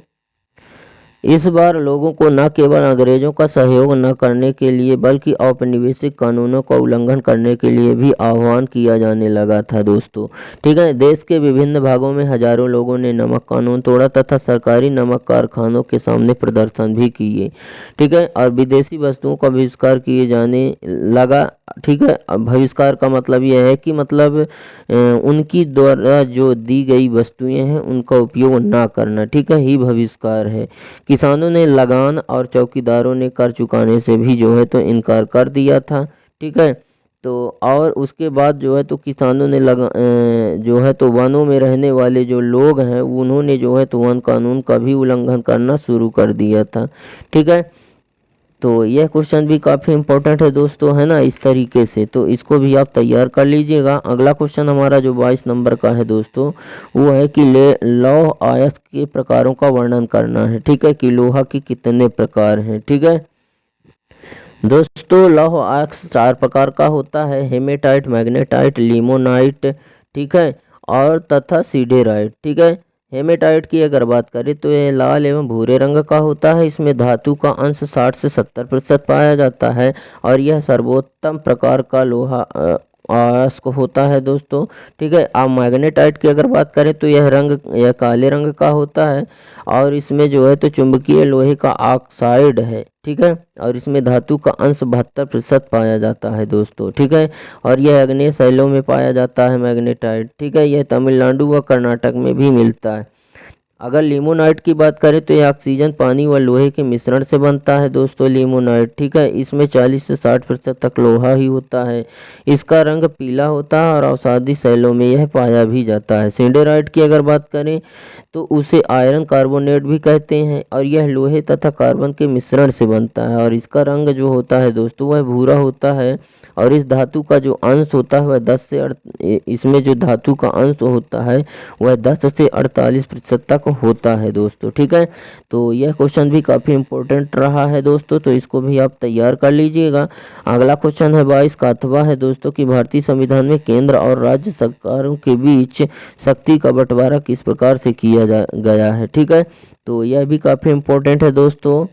इस बार लोगों को न केवल अंग्रेजों का सहयोग न करने के लिए बल्कि औपनिवेशिक कानूनों का उल्लंघन करने के लिए भी आह्वान किया जाने लगा था दोस्तों। ठीक है, देश के विभिन्न भागों में हजारों लोगों ने नमक कानून तोड़ा तथा सरकारी नमक कारखानों के सामने प्रदर्शन भी किए। ठीक है, और विदेशी वस्तुओं का बहिष्कार किए जाने लगा। ठीक है, अब बहिष्कार का मतलब यह है कि मतलब उनकी द्वारा जो दी गई वस्तुएं हैं उनका उपयोग ना करना। ठीक है, ही बहिष्कार है। किसानों ने लगान और चौकीदारों ने कर चुकाने से भी जो है तो इनकार कर दिया था। ठीक है, तो और उसके बाद जो है तो किसानों ने जो है तो वनों में रहने वाले जो लोग हैं उन्होंने जो है तो वन कानून का भी उल्लंघन करना शुरू कर दिया था। ठीक है, तो यह क्वेश्चन भी काफ़ी इम्पोर्टेंट है दोस्तों, है ना, इस तरीके से, तो इसको भी आप तैयार कर लीजिएगा। अगला क्वेश्चन हमारा जो 22 नंबर का है दोस्तों, वो है कि लौह अयस्क के प्रकारों का वर्णन करना है। ठीक है, कि लोहा के कितने प्रकार हैं। ठीक है दोस्तों, लौह अयस्क 4 प्रकार का होता है, हेमेटाइट, मैग्नेटाइट, लिमोनाइट, ठीक है, और तथा सीडेराइट। ठीक है, हेमेटाइट की अगर बात करें तो यह लाल एवं भूरे रंग का होता है। इसमें धातु का अंश 60 से 70% पाया जाता है और यह सर्वोत्तम प्रकार का लोहा अयस्क होता है दोस्तों। ठीक है, अब मैग्नेटाइट की अगर बात करें तो यह काले रंग का होता है और इसमें जो है तो चुंबकीय लोहे का ऑक्साइड है। ठीक है, और इसमें धातु का अंश 72% पाया जाता है दोस्तों। ठीक है, और यह आग्नेय शैलों में पाया जाता है मैग्नेटाइट। ठीक है, यह तमिलनाडु व कर्नाटक में भी मिलता है। अगर लिमोनाइट की बात करें तो यह ऑक्सीजन, पानी व लोहे के मिश्रण से बनता है दोस्तों लिमोनाइट। ठीक है, इसमें 40 से 60% तक लोहा ही होता है। इसका रंग पीला होता है और औषधि शैलों में यह पाया भी जाता है। सिंडेराइट की अगर बात करें तो उसे आयरन कार्बोनेट भी कहते हैं और यह लोहे तथा कार्बन के मिश्रण से बनता है और इसका रंग जो होता है दोस्तों वह भूरा होता है और इस धातु का जो अंश होता है वह इसमें जो धातु का अंश होता है वह 10 से 48% तक होता है दोस्तों। ठीक है, तो यह क्वेश्चन भी काफ़ी इम्पोर्टेंट रहा है दोस्तों, तो इसको भी आप तैयार कर लीजिएगा। अगला क्वेश्चन है 22 का अथवा है दोस्तों कि भारतीय संविधान में केंद्र और राज्य सरकारों के बीच शक्ति का बंटवारा किस प्रकार से किया गया है। ठीक है, तो यह भी काफ़ी इम्पोर्टेंट है दोस्तों।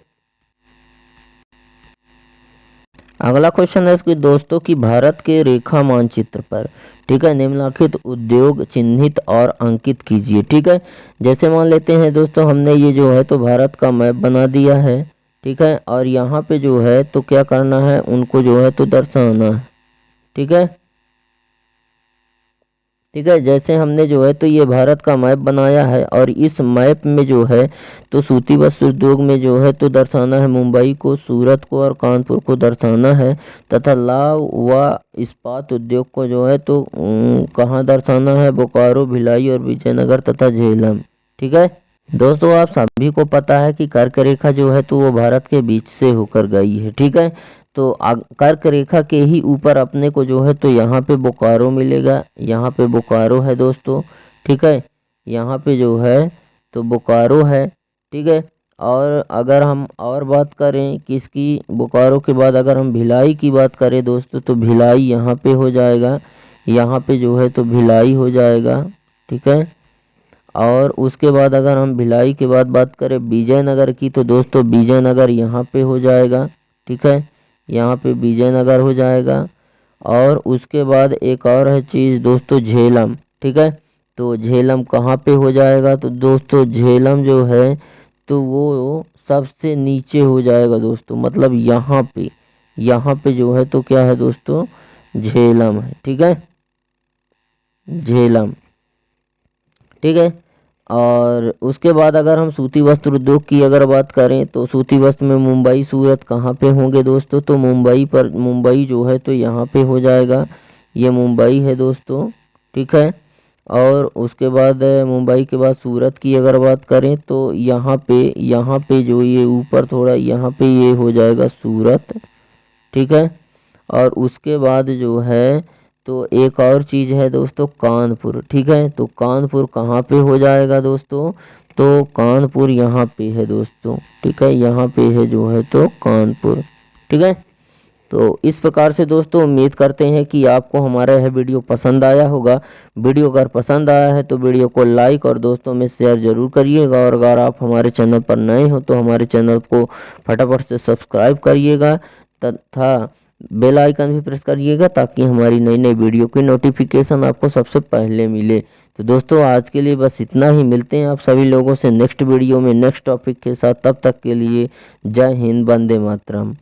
अगला क्वेश्चन है इसकी दोस्तों कि भारत के रेखा मानचित्र पर, ठीक है, निम्नलिखित उद्योग चिन्हित और अंकित कीजिए। ठीक है, जैसे मान लेते हैं दोस्तों हमने ये जो है तो भारत का मैप बना दिया है। ठीक है, और यहाँ पे जो है तो क्या करना है, उनको जो है तो दर्शाना है। ठीक है, ठीक है, जैसे हमने जो है तो ये भारत का मैप बनाया है और इस मैप में जो है तो सूती वस्त्र उद्योग में जो है तो दर्शाना है मुंबई को, सूरत को और कानपुर को दर्शाना है तथा लौह व इस्पात उद्योग को जो है तो कहाँ दर्शाना है, बोकारो, भिलाई और विजयनगर तथा झेलम। ठीक है दोस्तों, आप सभी को पता है कि कर्क रेखा जो है तो वो भारत के बीच से होकर गई है। ठीक है, तो कर्क रेखा के ही ऊपर अपने को जो है तो यहाँ पे बोकारो मिलेगा, यहाँ पे बोकारो है दोस्तों। ठीक है। यहाँ पे जो है तो बोकारो है, ठीक है। और अगर हम और बात करें किसकी, बोकारो के बाद अगर हम भिलाई की बात करें दोस्तों, तो भिलाई यहाँ पे हो जाएगा, यहाँ पे जो है तो भिलाई हो जाएगा, ठीक है। और उसके बाद अगर हम भिलाई के बाद बात करें विजयनगर की, तो दोस्तों विजयनगर यहाँ पे हो जाएगा, ठीक है। यहाँ पे विजयनगर हो जाएगा। और उसके बाद एक और है चीज़ दोस्तों झेलम, ठीक है। तो झेलम कहाँ पे हो जाएगा, तो दोस्तों झेलम जो है तो वो सबसे नीचे हो जाएगा दोस्तों, मतलब यहाँ पे जो है तो क्या है दोस्तों, झेलम है, ठीक है, झेलम, ठीक है। और उसके बाद अगर हम सूती वस्त्र उद्योग की अगर बात करें, तो सूती वस्त्र में मुंबई सूरत कहाँ पे होंगे दोस्तों, तो मुंबई जो है तो यहाँ पे हो जाएगा, ये मुंबई है दोस्तों, ठीक है। और उसके बाद मुंबई के बाद सूरत की अगर बात करें, तो यहाँ पे जो ये ऊपर थोड़ा यहाँ पे ये हो जाएगा सूरत, ठीक है। और उसके बाद जो है तो एक और चीज़ है दोस्तों कानपुर, ठीक है। तो कानपुर कहाँ पे हो जाएगा दोस्तों, तो कानपुर यहाँ पे है दोस्तों, ठीक है, यहाँ पे है जो है तो कानपुर, ठीक है। तो इस प्रकार से दोस्तों उम्मीद करते हैं कि आपको हमारा यह वीडियो पसंद आया होगा। वीडियो अगर पसंद आया है तो वीडियो को लाइक और दोस्तों में शेयर ज़रूर करिएगा। और अगर आप हमारे चैनल पर नए हो तो हमारे चैनल को फटाफट से सब्सक्राइब करिएगा तथा बेल आइकन भी प्रेस करिएगा, ताकि हमारी नई नई वीडियो की नोटिफिकेशन आपको सबसे पहले मिले। तो दोस्तों आज के लिए बस इतना ही, मिलते हैं आप सभी लोगों से नेक्स्ट वीडियो में नेक्स्ट टॉपिक के साथ। तब तक के लिए जय हिंद, वंदे मातरम।